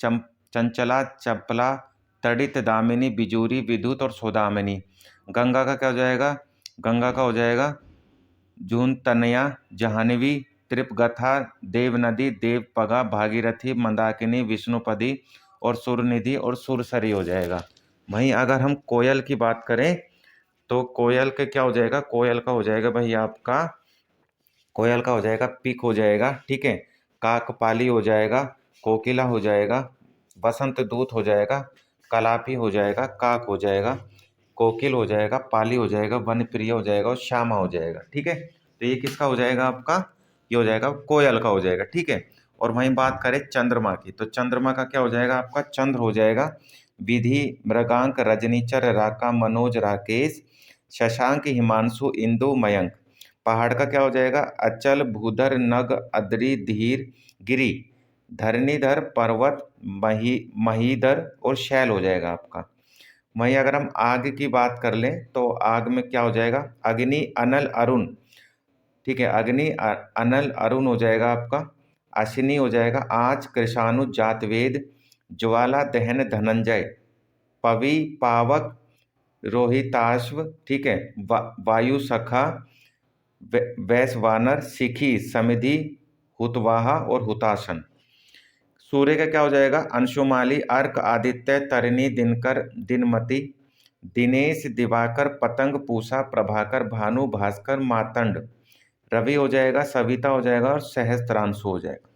चंचला, चपला, तड़ित, दामिनी, बिजूरी, विद्युत और सौदामिनी। गंगा का क्या हो जाएगा? गंगा का हो जाएगा जून तनया, जाह्नवी, त्रिपगथा, देवनदी, देवपगा, भागीरथी, मंदाकिनी, विष्णुपदी और सुरनिधि और सुरसरी हो जाएगा। वहीं अगर हम कोयल की बात करें, तो कोयल के क्या हो जाएगा? कोयल का हो जाएगा भाई आपका, कोयल का हो जाएगा पिक हो जाएगा। ठीक है। काकपाली हो जाएगा, कोकिला हो जाएगा, बसंत दूत हो जाएगा, कलापी हो जाएगा, काक हो जाएगा, कोकिल हो जाएगा, पाली हो जाएगा, वनप्रिय हो जाएगा और श्यामा हो जाएगा। ठीक है। तो ये किसका हो जाएगा आपका? ये हो जाएगा कोयल का हो जाएगा। ठीक है। और वहीं बात करें चंद्रमा की, तो चंद्रमा का क्या हो जाएगा आपका? चंद्र हो जाएगा, विधि, मृगांक, रजनीचर, राका, मनोज, राकेश, शशांक, हिमांशु, इंदु, मयंक। पहाड़ का क्या हो जाएगा? अचल, भूधर, नग, अद्री, धीर, गिरी, धरणीधर, पर्वत, महीधर और शैल हो जाएगा आपका। वहीं अगर हम आग की बात कर लें, तो आग में क्या हो जाएगा? अग्नि, अनल, अरुण। ठीक है। अग्नि, अनल, अरुण हो जाएगा आपका। अश्विनी हो जाएगा, आँच, कृषाणु, जातवेद, ज्वाला, दहन, धनंजय, पवि, पावक, रोहिताश्व। ठीक है। वायु सखा, वैश्वानर, शिखी, समिधि, हुतवाहा और हुताशन। सूर्य का क्या हो जाएगा? अंशुमाली, अर्क, आदित्य, तरिणी, दिनकर, दिनमती, दिनेश, दिवाकर, पतंग, पूषा, प्रभाकर, भानु, भास्कर, मातंड। रवि हो जाएगा, सविता हो जाएगा और सहस्त्रांशु हो जाएगा।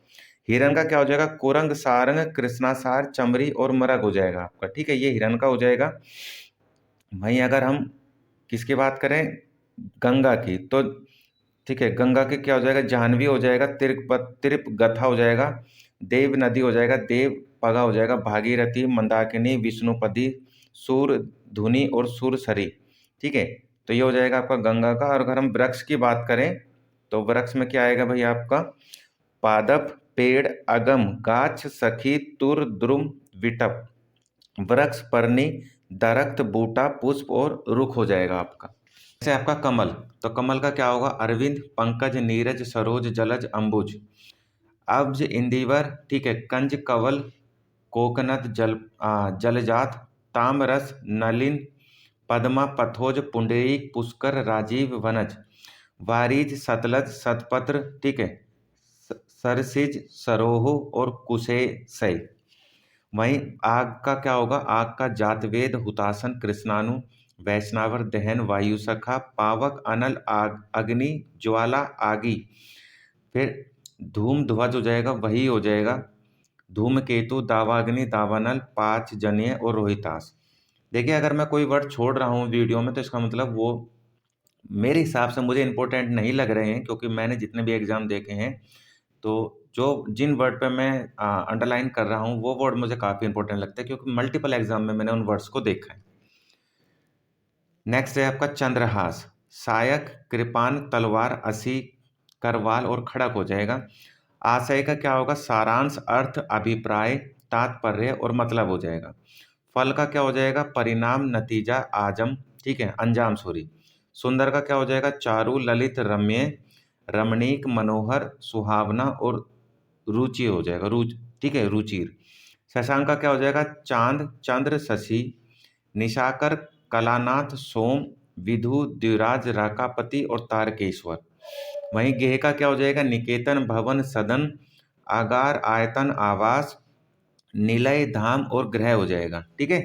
हिरण का क्या हो जाएगा? कुरंग, सारंग, कृष्णासार, चमरी और मरग हो जाएगा आपका। ठीक है। ये हिरण का हो जाएगा। वहीं अगर हम किसकी बात करें, गंगा की, तो ठीक है, गंगा के क्या हो जाएगा, जाह्नवी हो जाएगा, तिरप गथा हो जाएगा, देव नदी हो जाएगा, देव पगा हो जाएगा, भागीरथी, मंदाकिनी, विष्णुपदी, सूर धुनी और सुरसरी। ठीक है, तो ये हो जाएगा आपका गंगा का। और अगर हम वृक्ष की बात करें तो वृक्ष में क्या आएगा भाई आपका, पादप, पेड़, अगम, गाछ, सखी, तुर, द्रुम, विटप, वृक्ष, पर्णी, दरख्त, बूटा, पुष्प और रुख हो जाएगा आपका। जैसे आपका कमल, तो कमल का क्या होगा, अरविंद, पंकज, नीरज, सरोज, जलज, अंबुज, अब्ज, इंदिवर, ठीक है, कंज, कवल, कोकनद, जलजात, तामरस, नलिन, पद्मा, पथोज, पुंडरीक, पुष्कर, राजीव, वनज, वारिज, सतलज, सतपत्र, ठीक है, सरसिज, सरोह और कुशेसई। वहीं आग का क्या होगा, आग का जातवेद, हुतासन, कृष्णानु, वैष्णवर, दहन, वायुसखा, पावक, अनल, आग, अग्नि, ज्वाला, आगी। फिर धूम ध्वज हो जाएगा, वही हो जाएगा, धूमकेतु, दावाग्नि, दावानल, पांच जन्य और रोहितास। देखिए अगर मैं कोई वर्ड छोड़ रहा हूँ वीडियो में तो इसका मतलब वो मेरे हिसाब से मुझे इंपॉर्टेंट नहीं लग रहे हैं, क्योंकि मैंने जितने भी एग्जाम देखे हैं तो जो जिन वर्ड पे मैं अंडरलाइन कर रहा हूँ वो वर्ड मुझे काफ़ी इंपॉर्टेंट लगता है, क्योंकि मल्टीपल एग्जाम में मैंने उन वर्ड्स को देखा है। नेक्स्ट है आपका चंद्रहास, सायक, कृपान, तलवार, असी, करवाल और खड़क हो जाएगा। आशय का क्या होगा, सारांश, अर्थ, अभिप्राय, तात्पर्य और मतलब हो जाएगा। फल का क्या हो जाएगा, परिणाम, नतीजा, आजम, ठीक है, अंजाम सॉरी। सुंदर का क्या हो जाएगा, चारु, ललित, रम्य, रमणीक, मनोहर, सुहावना और रुचि हो जाएगा, ठीक है, रुचिर। शशांक का क्या हो जाएगा, चांद, चंद्र, शशि, निशाकर, कलानाथ, सोम, विधु, द्विराज, राकापति और तारकेश्वर। वहीं गेह का क्या हो जाएगा, निकेतन, भवन, सदन, आगार, आयतन, आवास, निलय, धाम और ग्रह हो जाएगा। ठीक है,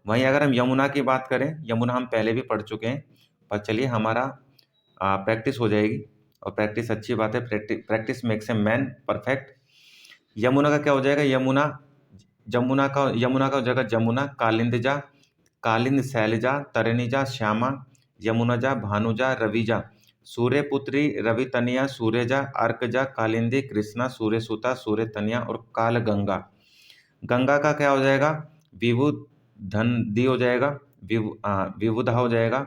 वहीं अगर हम यमुना की बात करें, यमुना हम पहले भी पढ़ चुके हैं, पर चलिए हमारा प्रैक्टिस हो जाएगी, और प्रैक्टिस अच्छी बात है, practice makes a man perfect. Yamuna का क्या हो जाएगा, यमुना का हो जाएगा जमुना, कालिंदजा, कालिंद, शैलजा, तरणिजा, श्यामा, यमुनजा, भानुजा, रविजा, सूर्यपुत्री, रवितनिया, सूर्यजा, अर्कजा, कालिंदी, कृष्णा, सूर्यसुता, सूर्यतनिया और कालगंगा। गंगा का क्या हो जाएगा, विभुध धनदी हो जाएगा, विबुधा हो जाएगा,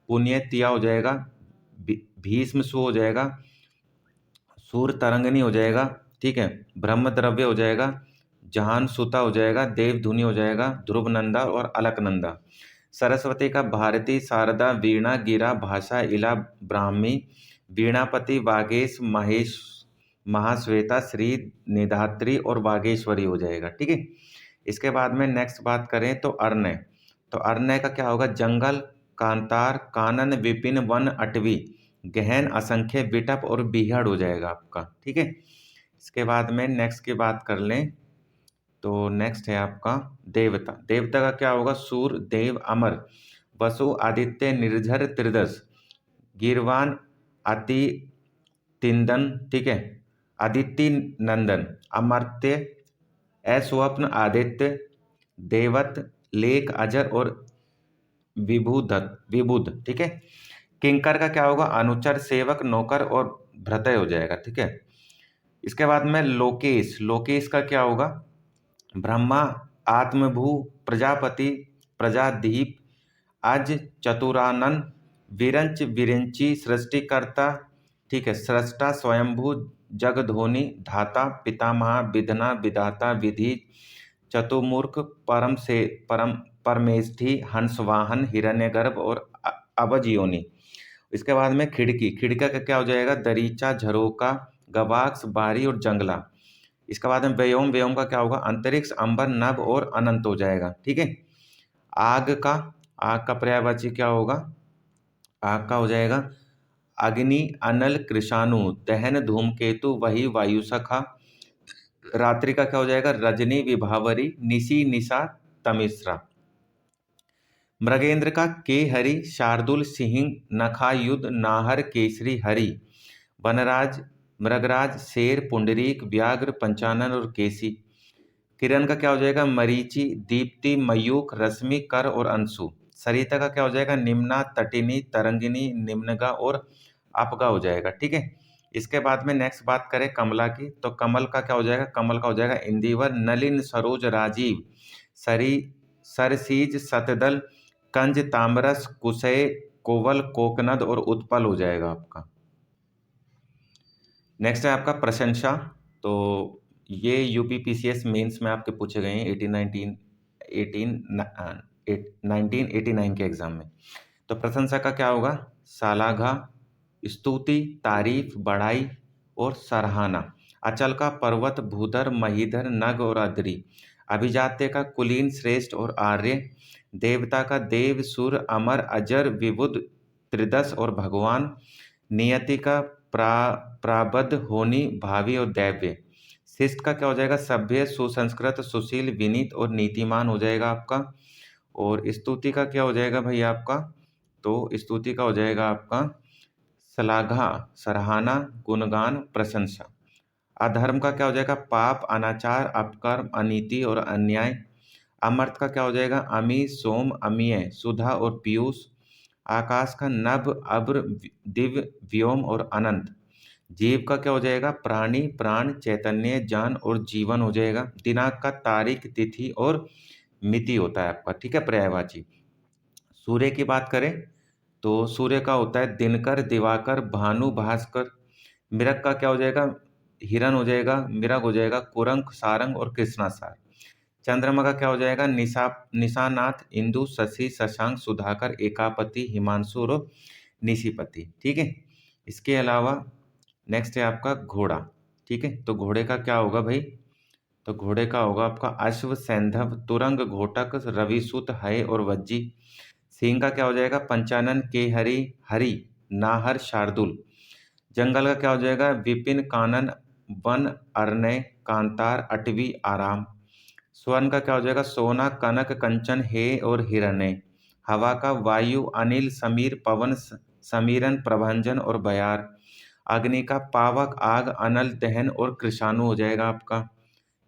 पुण्यतिया हो जाएगा, भीष्मसु हो जाएगा, सूर तरंगनी हो जाएगा, ठीक है, ब्रह्मद्रव्य हो जाएगा, जहान सुता हो जाएगा, देवधुनी हो जाएगा, ध्रुवनंदा और अलकनंदा। सरस्वती का भारती, शारदा, वीणा, गिरा, भाषा, इला, ब्राह्मी, वीणापति, वागेश, महेश, महाश्वेता, श्री, निधात्री और वागेश्वरी हो जाएगा। ठीक है, इसके बाद में नेक्स्ट बात करें तो अर्नय, तो अर्नय का क्या होगा, जंगल, कांतार, कानन, विपिन, वन, अटवी, गहन, असंख्य, विटप और बीहड़ हो जाएगा आपका। ठीक है, इसके बाद में नेक्स्ट की बात कर लें तो नेक्स्ट है आपका देवता। देवता का क्या होगा, सूर, देव, अमर, वसु, आदित्य, निर्झर, त्रिदश, गिरवान, अति, तिंदन, ठीक है, आदित्य नंदन, अमर्त्य, अस्वप्न, आदित्य, देवत, लेख, अजर और विबुध। ठीक है, किंकर का क्या होगा, अनुचर, सेवक, नौकर और भृतय हो जाएगा। ठीक है, इसके बाद में लोकेश, लोकेश का क्या होगा, ब्रह्मा, आत्मभू, प्रजापति, प्रजादीप, अज, चतुरानन, विरंच, विरिंची, सृष्टिकर्ता, ठीक है, सृष्टा, स्वयंभू, जगधोनी, धाता, पितामह, विधना, विधाता, विधि, चतुर्मुख, परम परमेष्ठी, हंसवाहन, हिरण्यगर्भ और अबज योनि। इसके बाद में खिड़की, खिड़का का क्या हो जाएगा, दरीचा, झरोका, गवाक्ष, बारी और जंगला। इसके बाद में व्योम, व्योम का क्या होगा, अंतरिक्ष, अंबर, नभ और अनंत हो जाएगा। ठीक है, आग का पर्यायवाची क्या होगा, आग का हो जाएगा अग्नि, अनल, कृषाणु, दहन, धूमकेतु, वही, वायुसखा। रात्रि का क्या हो जाएगा, रजनी, विभावरी, निशि, निशा, तमिश्रा। मृगेंद्र का के हरि, शार्दुल, सिंह, नखायुध, नाहर, केसरी, हरि। वनराज, मृगराज, शेर, पुंडरीक, व्याघ्र, पंचानन और केसी। किरण का क्या हो जाएगा, मरीचि, दीप्ति, मयूख, रश्मि, कर और अंशु। सरिता का क्या हो जाएगा, निम्ना, तटिनी, तरंगिनी, निम्नगा और अपगा हो जाएगा। ठीक है, इसके बाद में नेक्स्ट बात करें कमला की, तो कमल का क्या हो जाएगा, कमल का हो जाएगा इंदिवर, नलिन, सरोज, राजीव, सरी, सरसीज, शतदल, कंज, तामरस, कुशय, कोवल, कोकनद और उत्पल हो जाएगा आपका। नेक्स्ट है आपका प्रशंसा। तो ये यूपीपीसीएस मेंस में आपके पूछे गए हैं 1989 के एग्जाम में। तो प्रशंसा का क्या होगा, सालाघा, स्तुति, तारीफ, बड़ाई और सराहना। अचल का पर्वत, भूधर, महीधर, नग और अद्रि। अभिजात्य का कुलीन, श्रेष्ठ और आर्य। देवता का देव, सुर, अमर, अजर, विबुध, त्रिदश और भगवान। नियति का प्राबद्ध, होनी, भावी और दैव्य। शिष्ट का क्या हो जाएगा, सभ्य, सुसंस्कृत, सुशील, विनीत और नीतिमान हो जाएगा आपका। और स्तुति का क्या हो जाएगा भाई आपका, तो स्तुति का हो जाएगा आपका श्लाघा, सराहना, गुणगान, प्रशंसा। अधर्म का क्या हो जाएगा, पाप, अनाचार, अपकर्म, अनीति और अन्याय। अमर्त का क्या हो जाएगा, अमी, सोम, अमीय, सुधा और पीयूष। आकाश का नभ, अब्र, दिव्य, व्योम और अनंत। जीव का क्या हो जाएगा, प्राणी, प्राण, चैतन्य, जान और जीवन हो जाएगा। दिनांक का तारीख, तिथि और मिति होता है आपका। ठीक है, पर्यायवाची। सूर्य की बात करें तो सूर्य का होता है दिनकर, दिवाकर, भानु, भास्कर। मृग का क्या हो जाएगा, हिरण हो जाएगा, मृग हो जाएगा, कुरंग, सारंग और कृष्णासार। चंद्रमा का क्या हो जाएगा, निशानाथ, इंदु, शशि, शशांक, सुधाकर, एकापति, हिमांशु और निशिपति। ठीक है, इसके अलावा नेक्स्ट है आपका घोड़ा। ठीक है, तो घोड़े का क्या होगा भाई, तो घोड़े का होगा आपका अश्व, सैंधव, तुरंग, घोटक, रविसुत, हय और वज्जी। सिंह का क्या हो जाएगा, पंचानन, केहरी, हरि, नाहर, शार्दुल। जंगल का क्या हो जाएगा, विपिन, कानन, वन, अरण्य, कांतार, अटवी, आराम। स्वर्ण का क्या हो जाएगा, सोना, कनक, कंचन, हे और हिरण्य। हवा का वायु, अनिल, समीर, पवन, समीरन, प्रभंजन और बयार। अग्नि का पावक, आग, अनल, दहन और कृषाणु हो जाएगा आपका।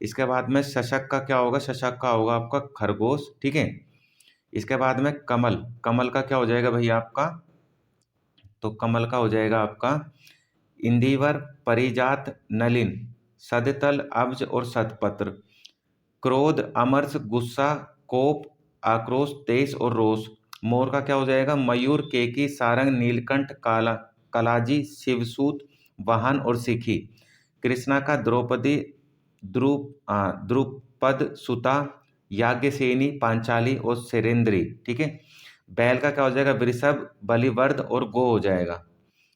इसके बाद में शशक का क्या होगा, शशक का होगा आपका खरगोश। ठीक है, इसके बाद में कमल, कमल का क्या हो जाएगा भैया आपका, तो कमल का हो जाएगा आपका इंदिवर, परिजात, नलिन, सदतल, अब्ज और सतपत्र। क्रोध, अमर्ष, गुस्सा, कोप, आक्रोश, तेज और रोष। मोर का क्या हो जाएगा, मयूर, केकी, सारंग, नीलकंठ, कलाजी, शिवसूत, वाहन और सिखी। कृष्णा का द्रौपदी, द्रुपद, सुता, याज्ञसेनी, पांचाली और सेरेंद्री। ठीक है, बैल का क्या हो जाएगा, वृषभ, बलिवर्ध और गो हो जाएगा।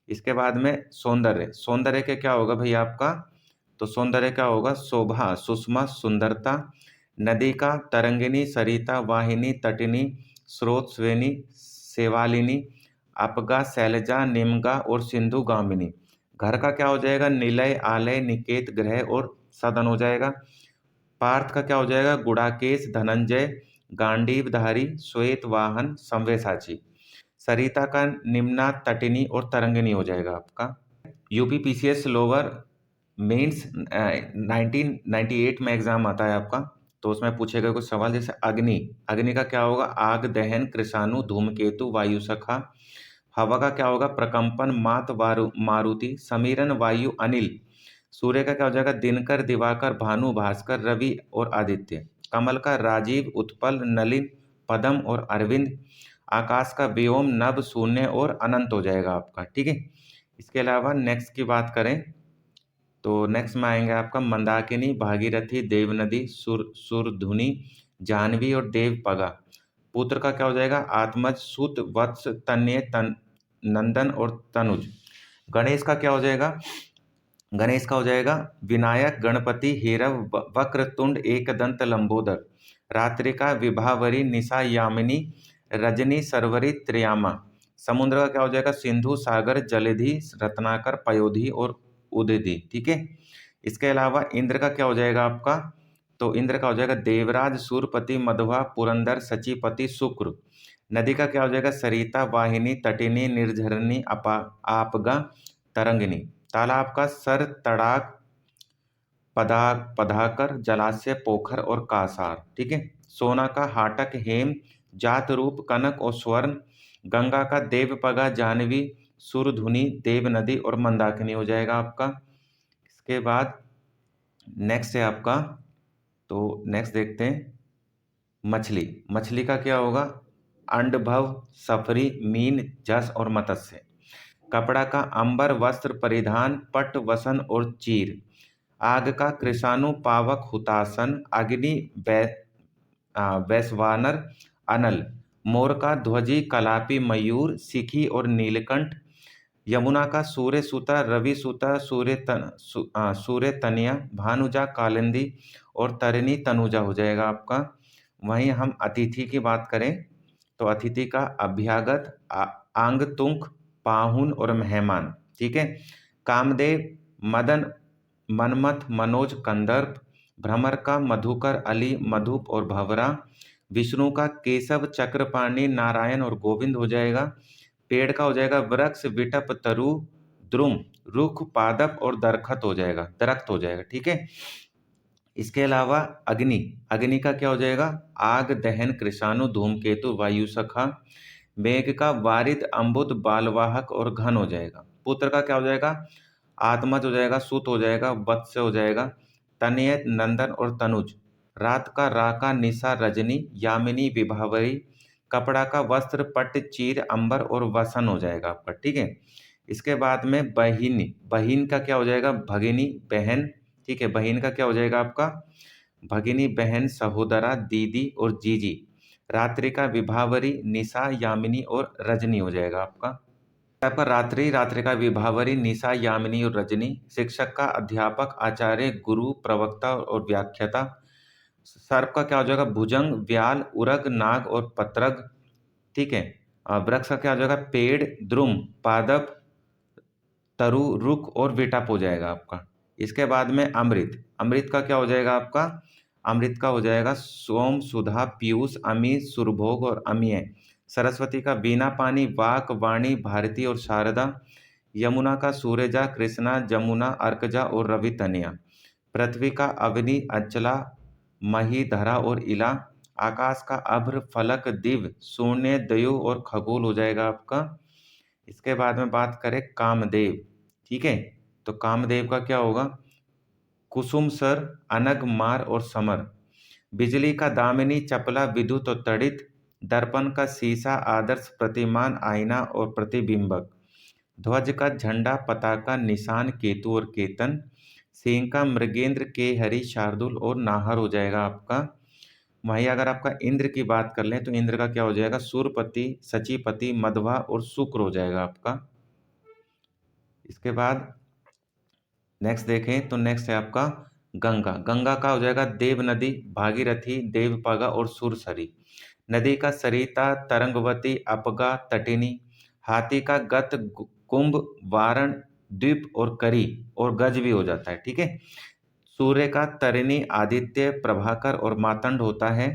इसके बाद में सौंदर्य, सौंदर्य के क्या होगा भैया आपका, तो सौंदर्य क्या होगा, शोभा, सुषमा, सुंदरता। नदी का तरंगिनी, सरिता, वाहिनी, तटिनी, स्रोत, स्वेनी, सेवालिनी, अपगा, शैलजा, निम्गा और सिंधु गामिनी। घर का क्या हो जाएगा, निलय, आलय, निकेत, ग्रह और सदन हो जाएगा। पार्थ का क्या हो जाएगा, गुड़ाकेश, धनंजय, गांडीवधारी, श्वेत वाहन, संवेसाची। सरिता का निम्ना, तटिनी और तरंगिनी हो जाएगा आपका। यूपीपीसीएस लोअर मेंस 1998 में एग्जाम आता है आपका, तो उसमें पूछे गए कुछ सवाल, जैसे अग्नि, अग्नि का क्या होगा, आग, दहन, कृषाणु, धूमकेतु, वायु सखा। हवा का क्या होगा, प्रकंपन, मात, मारुति, समीरन, वायु, अनिल। सूर्य का क्या हो जाएगा, दिनकर, दिवाकर, भानु, भास्कर, रवि और आदित्य। कमल का राजीव, उत्पल, नलिन, पदम और अरविंद। आकाश का व्योम, नभ, शून्य और अनंत हो जाएगा आपका। ठीक है, इसके अलावा नेक्स्ट की बात करें तो नेक्स्ट में आएंगे आपका मंदाकिनी, भागीरथी, देवनदी, सुरधुनी, जाह्नवी और देवपगा। पुत्र का क्या हो जाएगा, आत्मज, सुत, वत्स, तन्य, नंदन और तनुज। गणेश का क्या हो जाएगा, गणेश का हो जाएगा विनायक, गणपति, हेरव, वक्रतुंड, एकदंत, लंबोदर। रात्रिका, विभावरी, निशा, यामिनी, रजनी, सरवरी, त्रियामा। समुद्र का क्या हो जाएगा, सिंधु, सागर, जलधि, रत्नाकर, पयोधि और उदधि। ठीक है, इसके अलावा इंद्र का क्या हो जाएगा आपका, तो इंद्र का हो जाएगा देवराज, सूरपति, मधवा, पुरंदर, सचिपति, शुक्र। नदी का क्या हो जाएगा, सरिता, वाहिनी, तटिनी, निर्झरनी, आपगा, तरंगिनी। तालाब का सर, तड़ाक, पधाकर, जलाशय, पोखर और कासार। ठीक है, सोना का हाटक, हेम, जात रूप कनक और स्वर्ण। गंगा का देवपगा, जाह्नवी, सुरधुनी, देव नदी और मंदाकिनी हो जाएगा आपका। इसके बाद नेक्स्ट है आपका, तो नेक्स्ट देखते हैं मछली। मछली का क्या होगा? अंडभव, सफरी, मीन, जस और मत्स्य। कपड़ा का अंबर, वस्त्र, परिधान, पट, वसन और चीर। आग का कृषाणु, पावक, हुतासन, अग्नि, वैश्वानर, अनल। मोर का ध्वजी, कलापी, मयूर, सिखी और नीलकंठ। यमुना का सूर्य सुता, रवि सुता, सूर्य तनिया, भानुजा, कालिंदी और तरिणी तनुजा हो जाएगा आपका। वहीं हम अतिथि की बात करें तो अतिथि का अभ्यागत, आंगतुंग, पाहुन और मेहमान। ठीक है। कामदेव, मदन, मनमथ, मनोज, कंदर्प। भ्रमर का मधुकर, अली, मधुप और भवरा। विष्णु का केशव, चक्रपाणि, नारायण और गोविंद हो जाएगा। पेड़ का हो जाएगा वृक्ष, विटप, तरु, द्रुम, रुख, पादप और दरखत हो जाएगा, दरख्त हो जाएगा। ठीक है। इसके अलावा अग्नि, अग्नि का क्या हो जाएगा? आग, दहन, कृषाणु, धूमकेतु, वायु सखा। मेघ का वारिद, अम्बुद, बालवाहक और घन हो जाएगा। पुत्र का क्या हो जाएगा? आत्मज हो जाएगा, सुत हो जाएगा, वत्स हो जाएगा, तनय, नंदन और तनुज। रात का राका, निशा, रजनी, यामिनी, विभावरी। कपड़ा का वस्त्र, पट, चीर, अंबर और वसन हो जाएगा आपका। ठीक है। इसके बाद में बहिन, बहिन का क्या हो जाएगा? भगिनी, बहन। ठीक है। बहिन का क्या हो जाएगा आपका? भगिनी, बहन, सहोदरा, दीदी और जीजी। रात्रि का विभावरी, निशा, यामिनी और रजनी हो जाएगा आपका। आपका रात्रि, रात्रि का विभावरी, निशा, यामिनी और रजनी। शिक्षक का अध्यापक, आचार्य, गुरु, प्रवक्ता और व्याख्याता। सर्प का क्या हो जाएगा? भुजंग, व्याल, उरग, नाग और पत्रग। ठीक है। वृक्ष का क्या हो जाएगा? पेड़, द्रुम, पादप, तरु, रुक और विटप हो जाएगा आपका। इसके बाद में अमृत, अमृत का क्या हो जाएगा आपका? अमृत का हो जाएगा सोम, सुधा, पीयूष, अमी, सुरभोग और अमीय। सरस्वती का वीणा, पानी, वाक, वाणी, भारती और शारदा। यमुना का सूर्यजा, कृष्णा, जमुना, अर्कजा और रवि तनया। पृथ्वी का अग्नि, अचला, मही, धरा और इला। आकाश का अभ्र, फलक, दिव, शून्य, दयु और खगोल हो जाएगा आपका। इसके बाद में बात करें कामदेव। ठीक है। तो कामदेव का क्या होगा? कुसुम सर, अनग, मार और समर। बिजली का दामिनी, चपला, विद्युत और तड़ित। दर्पण का शीशा, आदर्श, प्रतिमान, आईना और प्रतिबिंबक। ध्वज का झंडा, पताका, निशान, केतु और केतन। सिंह का मृगेंद्र, के हरि, शार्दुल और नाहर हो जाएगा आपका। वहीं अगर आपका इंद्र की बात कर लें तो इंद्र का क्या हो जाएगा? सूर्यपति, सचीपति, मध्वा और शुक्र हो जाएगा आपका। इसके बाद नेक्स्ट देखें तो नेक्स्ट है आपका गंगा। गंगा का हो जाएगा देव नदी, भागीरथी, देवपगा और सुरसरी। नदी का सरिता, तरंगवती, अपगा, तटिनी। हाथी का गत, कुंभ, वारण, द्वीप और करी और गज भी हो जाता है। ठीक है। सूर्य का तरिणी, आदित्य, प्रभाकर और मातंड होता है।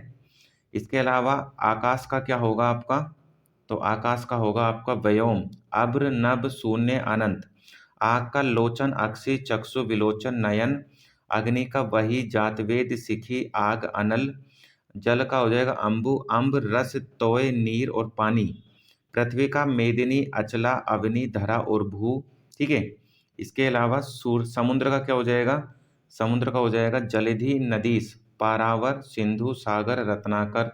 इसके अलावा आकाश का क्या होगा आपका? तो आकाश का होगा आपका व्योम, अभ्र, नभ, शून्य, अनंत। आग का लोचन, अक्षी, चक्षु, विलोचन, नयन। अग्नि का वही, जातवेद, सिखी, आग, अनल। जल का हो जाएगा अंबु, अम्ब, रस, तोय, नीर और पानी। पृथ्वी का मेदिनी, अचला, अवनी, धरा और भू। ठीक है। इसके अलावा समुद्र का क्या हो जाएगा? समुद्र का हो जाएगा जलधि, नदीस, पारावर, सिंधु, सागर, रत्नाकर।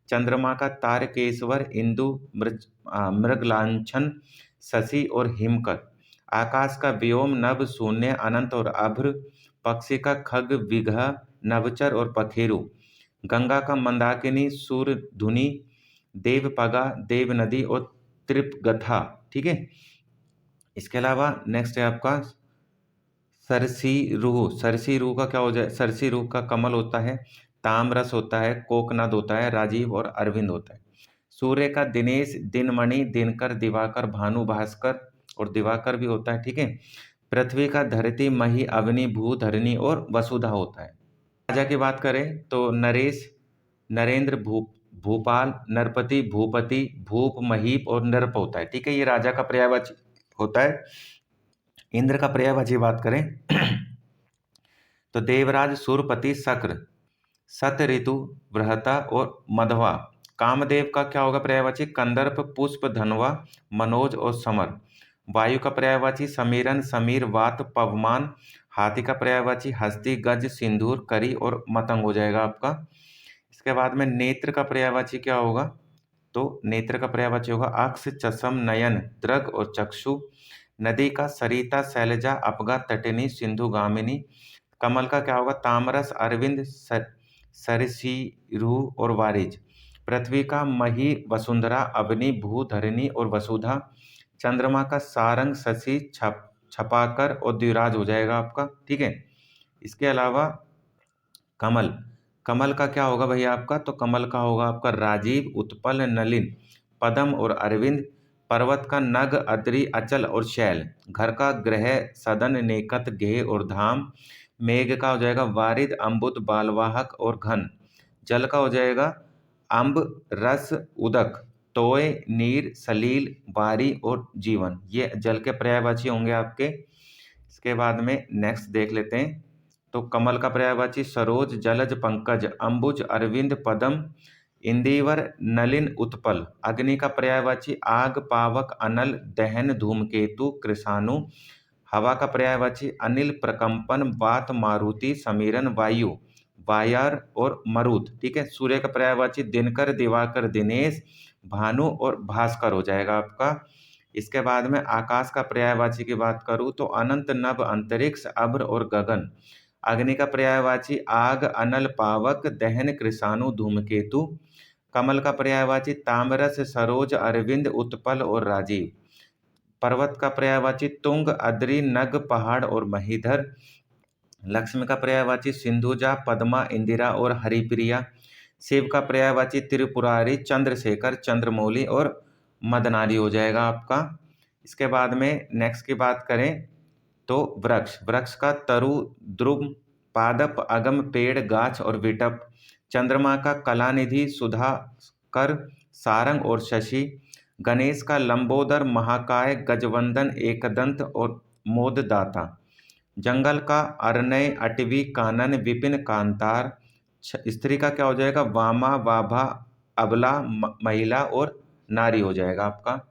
चंद्रमा का तारकेश्वर, इंदु, मृगलांछन, शशि और हिमकर। आकाश का व्योम, नभ, शून्य, अनंत और अभ्र। पक्षी का खग, विघा, नभचर और पखेरु। गंगा का मंदाकिनी, सूरधुनी, देवपगा, देव नदी और त्रिपगथा। ठीक है। इसके अलावा नेक्स्ट है आपका सरसी रूह। सरसी रूह का क्या हो जाए? सरसी रूह का कमल होता है, ताम्रस होता है, कोकनद होता है, राजीव और अरविंद होता है। सूर्य का दिनेश, दिनमणि, दिनकर, दिवाकर, भानु, भास्कर और दिवाकर भी होता है। ठीक है। पृथ्वी का धरती, मही, अग्नि, भू, धरणी और वसुधा होता है। राजा की बात करें तो नरेश, नरेंद्र, भूपाल, नरपति, भूपति, भूप, महीप और नृप होता है। ठीक है। ये राजा का पर्यायवाची होता है। इंद्र का पर्यायवाची बात करें तो देवराज, सुरपति, शक्र, सत ऋतु, बृहता और मधवा। कामदेव का क्या होगा पर्यायवाची? कंदर्प, पुष्प, धनवा, मनोज और समर। वायु का पर्यायवाची समीरन, समीर, वात, पवमान। हाथी का पर्यायवाची हस्ती, गज, सिंदूर, करी और मतंग हो जाएगा आपका। इसके बाद में नेत्र का पर्यायवाची क्या होगा? तो नेत्र का पर्यायवाची होगा अक्ष, चषम, नयन, दृग और चक्षु। नदी का सरिता, शैलजा, अपगा, तटिनी, सिंधु, गामिनी। कमल का क्या होगा? तामरस, अरविंद, सरसीरु और वारिज। पृथ्वी का मही, वसुंधरा, अवनी, भू, धरणी और वसुधा। चंद्रमा का सारंग, शशि, छपाकर और द्विराज हो जाएगा आपका। ठीक है। इसके अलावा कमल, कमल का क्या होगा भैया आपका? तो कमल का होगा आपका राजीव, उत्पल, नलिन, पदम और अरविंद। पर्वत का नग, अद्रि, अचल और शैल। घर का ग्रह, सदन, नेकत, गेह और धाम। मेघ का हो जाएगा वारिद, अम्बुद, बालवाहक और घन। जल का हो जाएगा अम्ब, रस, उदक, तोय, नीर, सलील, बारी और जीवन। ये जल के पर्यायवाची होंगे आपके। इसके बाद में नेक्स्ट देख लेते हैं। तो कमल का पर्यायवाची सरोज, जलज, पंकज, अंबुज, अरविंद, पदम, इंदिवर, नलिन, उत्पल। अग्नि का पर्यायवाची आग, पावक, अनल, दहन, धूमकेतु, कृषाणु। हवा का पर्यायवाची अनिल, प्रकंपन, वात, मारुति, समीरन, वायु, वायर और मरुत। ठीक है। सूर्य का पर्यायवाची दिनकर, दिवाकर, दिनेश, भानु और भास्कर हो जाएगा आपका। इसके बाद में आकाश का पर्यायवाची की बात करूं तो अनंत, नभ, अंतरिक्ष, अभ्र और गगन। अग्नि का पर्यायवाची आग, अनल, पावक, दहन, कृषाणु, धूमकेतु। कमल का पर्यायवाची ताम्रस, सरोज, अरविंद, उत्पल और राजीव। पर्वत का पर्यायवाची तुंग, अद्रि, नग, पहाड़ और महीधर। लक्ष्मी का पर्यायवाची सिंधुजा, पद्मा, इंदिरा और हरिप्रिया। शिव का पर्यायवाची त्रिपुरारी, चंद्रशेखर, चंद्रमौली और मदनारी हो जाएगा आपका। इसके बाद में नेक्स्ट की बात करें तो वृक्ष, वृक्ष का तरु, ध्रुव, पादप, अगम, पेड़, गाछ और विटप। चंद्रमा का कलानिधि, सुधाकर, सारंग और शशि। गणेश का लंबोदर, महाकाय, गजवंदन, एकदंत और मोददाता। जंगल का अरनय, अटवी, कानन, विपिन, कांतार। स्त्री का क्या हो जाएगा? वामा, वाभा, अबला, महिला और नारी हो जाएगा आपका।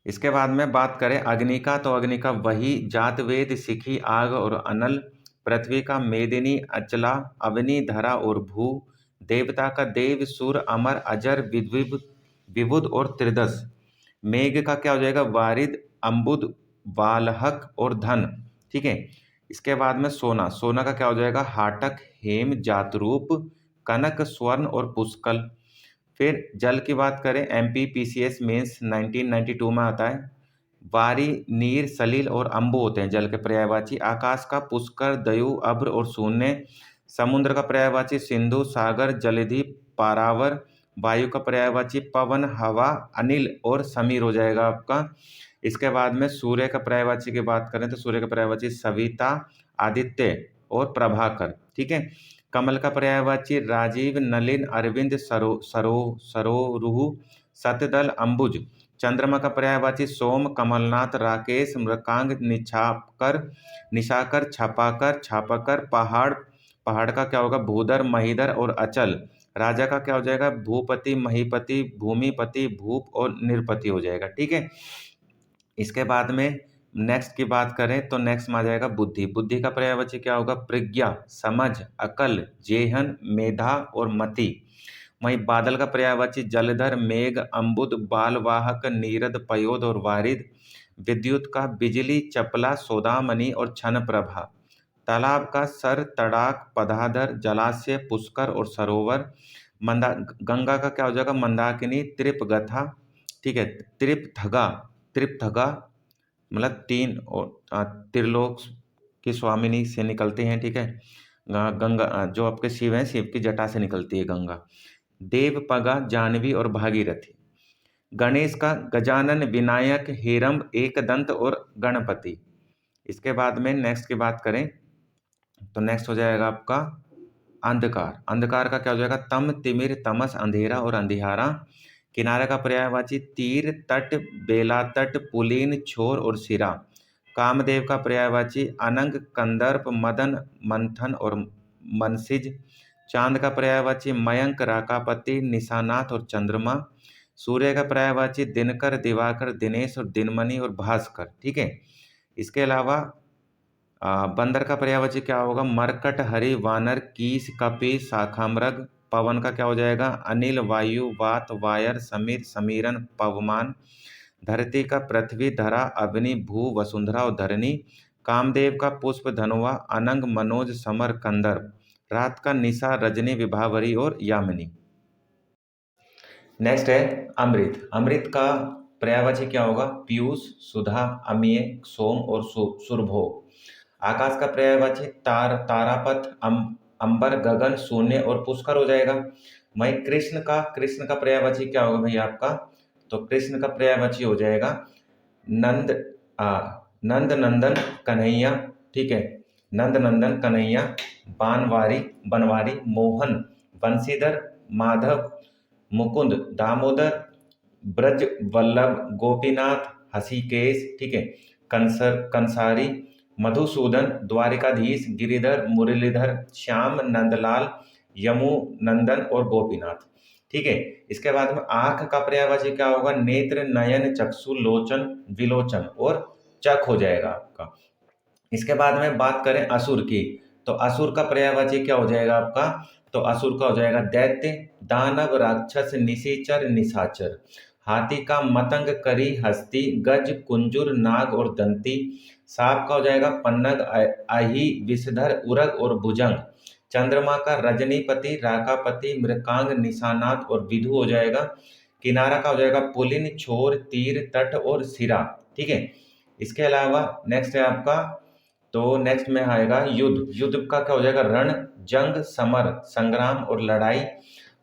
इसके बाद में बात करें अग्नि का तो अग्नि का वही, जात, वेद, सिखी, आग और अनल। पृथ्वी का मेदिनी, अचला, अवनी, धरा और भू। देवता का देव, सुर, अमर, अजर, विद्विब, विबुध और त्रिदस। मेघ का क्या हो जाएगा? वारिद, अम्बुद, वालहक और धन। ठीक है। इसके बाद में सोना, सोना का क्या हो जाएगा? हाटक, हेम, जातरूप, कनक, स्वर्ण और पुष्कल। फिर जल की बात करें, एमपी पीसीएस मेंस 1992 में आता है। वारी, नीर, सलील और अम्बु होते हैं जल के पर्यायवाची। आकाश का पुष्कर, दयु, अभ्र और शून्य। समुद्र का पर्यायवाची सिंधु, सागर, जलधि, पारावर। वायु का पर्यायवाची पवन, हवा, अनिल और समीर हो जाएगा आपका। इसके बाद में सूर्य का पर्यायवाची की बात करें तो सूर्य का पर्यायवाची सविता, आदित्य और प्रभाकर। ठीक है। कमल का पर्यायवाची राजीव, नलिन, अरविंद, सरोरुहु, सतदल, अंबुज। चंद्रमा का पर्यायवाची सोम, कमलनाथ, राकेश, मृकांग, निछाकर, निशाकर, छपाकर, छापाकर। पहाड़, पहाड़ का क्या होगा? भूधर, महीधर और अचल। राजा का क्या हो जाएगा? भूपति, महीपति, भूमिपति, भूप और निरपति हो जाएगा। ठीक है। इसके बाद में नेक्स्ट की बात करें तो नेक्स्ट में आ जाएगा बुद्धि। बुद्धि का पर्यायवाची क्या होगा? प्रज्ञा, समझ, अकल, जेहन, मेधा और मति। वहीं बादल का पर्यायवाची जलधर, मेघ, अम्बुद, बालवाहक, नीरद, पयोद और वारिद। विद्युत का बिजली, चपला, सौदामणि और छन प्रभा। तालाब का सर, तड़ाक, पदाधर, जलाशय, पुष्कर और सरोवर। मंदा गंगा का क्या हो जाएगा? मंदाकिनी, त्रिपगथा। ठीक है। त्रिपथगा, त्रिपथगा मतलब तीन और त्रिलोक की स्वामिनी से निकलते हैं। ठीक है। गंगा जो आपके शिव हैं, शिव की जटा से निकलती है गंगा। देवपगा, जानवी और भागीरथी। गणेश का गजानन, विनायक, हेरम्ब, एकदंत और गणपति। इसके बाद में नेक्स्ट की बात करें तो नेक्स्ट हो जाएगा आपका अंधकार। अंधकार का क्या हो जाएगा? तम, तिमिर, तमस, अंधेरा और अंधियारा। किनारे का पर्यायवाची तीर, तट, बेला तट, पुलीन, छोर और सिरा। कामदेव का पर्यायवाची अनंग, कंदर्प, मदन, मंथन और मनसिज। चांद का पर्यायवाची मयंक, राकापति, निशानाथ और चंद्रमा। सूर्य का पर्यायवाची दिनकर, दिवाकर, दिनेश और दिनमणि और भास्कर। ठीक है। इसके अलावा बंदर का पर्यायवाची क्या होगा? मरकट, हरि, वानर, कीस, कपि, शाखामृग। पवन का क्या हो जाएगा? अनिल, वायु, वात, वायर, समीर, समीरन, पवमान। धरती का पृथ्वी, धरा, अग्नि, भू, वसुंधरा और धरणी। कामदेव का पुष्प, धनुआ, अनंग, मनोज, समर, कंदर्प। रात का निशा, रजनी, विभावरी और यामिनी। नेक्स्ट है अमृत। अमृत का पर्यायवाची क्या होगा? पीयूष, सुधा, अमीय, सोम और सुरभो। आकाश का पर्यायवाची तारापथ, अंबर, गगन, शून्य और पुष्कर हो जाएगा। वहीं कृष्ण का पर्यायवाची क्या होगा भैया आपका? तो कृष्ण का पर्यायवाची हो जाएगा नंद नंदन कन्हैया। ठीक है। नंद नंदन कन्हैया, बनवारी, मोहन, बंशीधर, माधव, मुकुंद, दामोदर, ब्रज वल्लभ, गोपीनाथ, हसीकेश। ठीक है। कंसारी, मधुसूदन, द्वारिकाधीश, गिरिधर, मुरलीधर, श्याम, नंदलाल, यमु नंदन और गोपीनाथ। ठीक है। इसके बाद में आंख का पर्यायवाची क्या होगा? नेत्र, नयन, चक्षु, लोचन, विलोचन और चक हो जाएगा आपका। इसके बाद में बात करें असुर की, तो असुर का पर्यायवाची क्या हो जाएगा आपका? तो असुर का हो जाएगा दैत्य, दानव, राक्षस, निशाचर, निशाचर। हाथी का मतंग, करी, हस्ती, गज, कुंजुर, नाग और दंती। सांप का हो जाएगा पन्नग, अहि, विषधर, उरग और भुजंग। चंद्रमा का रजनीपति, राकापति, मृकांग, निशानाथ और विधु हो जाएगा। किनारा का हो जाएगा पुलिन, छोर, तीर, तट और सिरा। ठीक है। इसके अलावा नेक्स्ट है आपका, तो नेक्स्ट में आएगा युद्ध का क्या हो जाएगा? रण, जंग, समर, संग्राम और लड़ाई।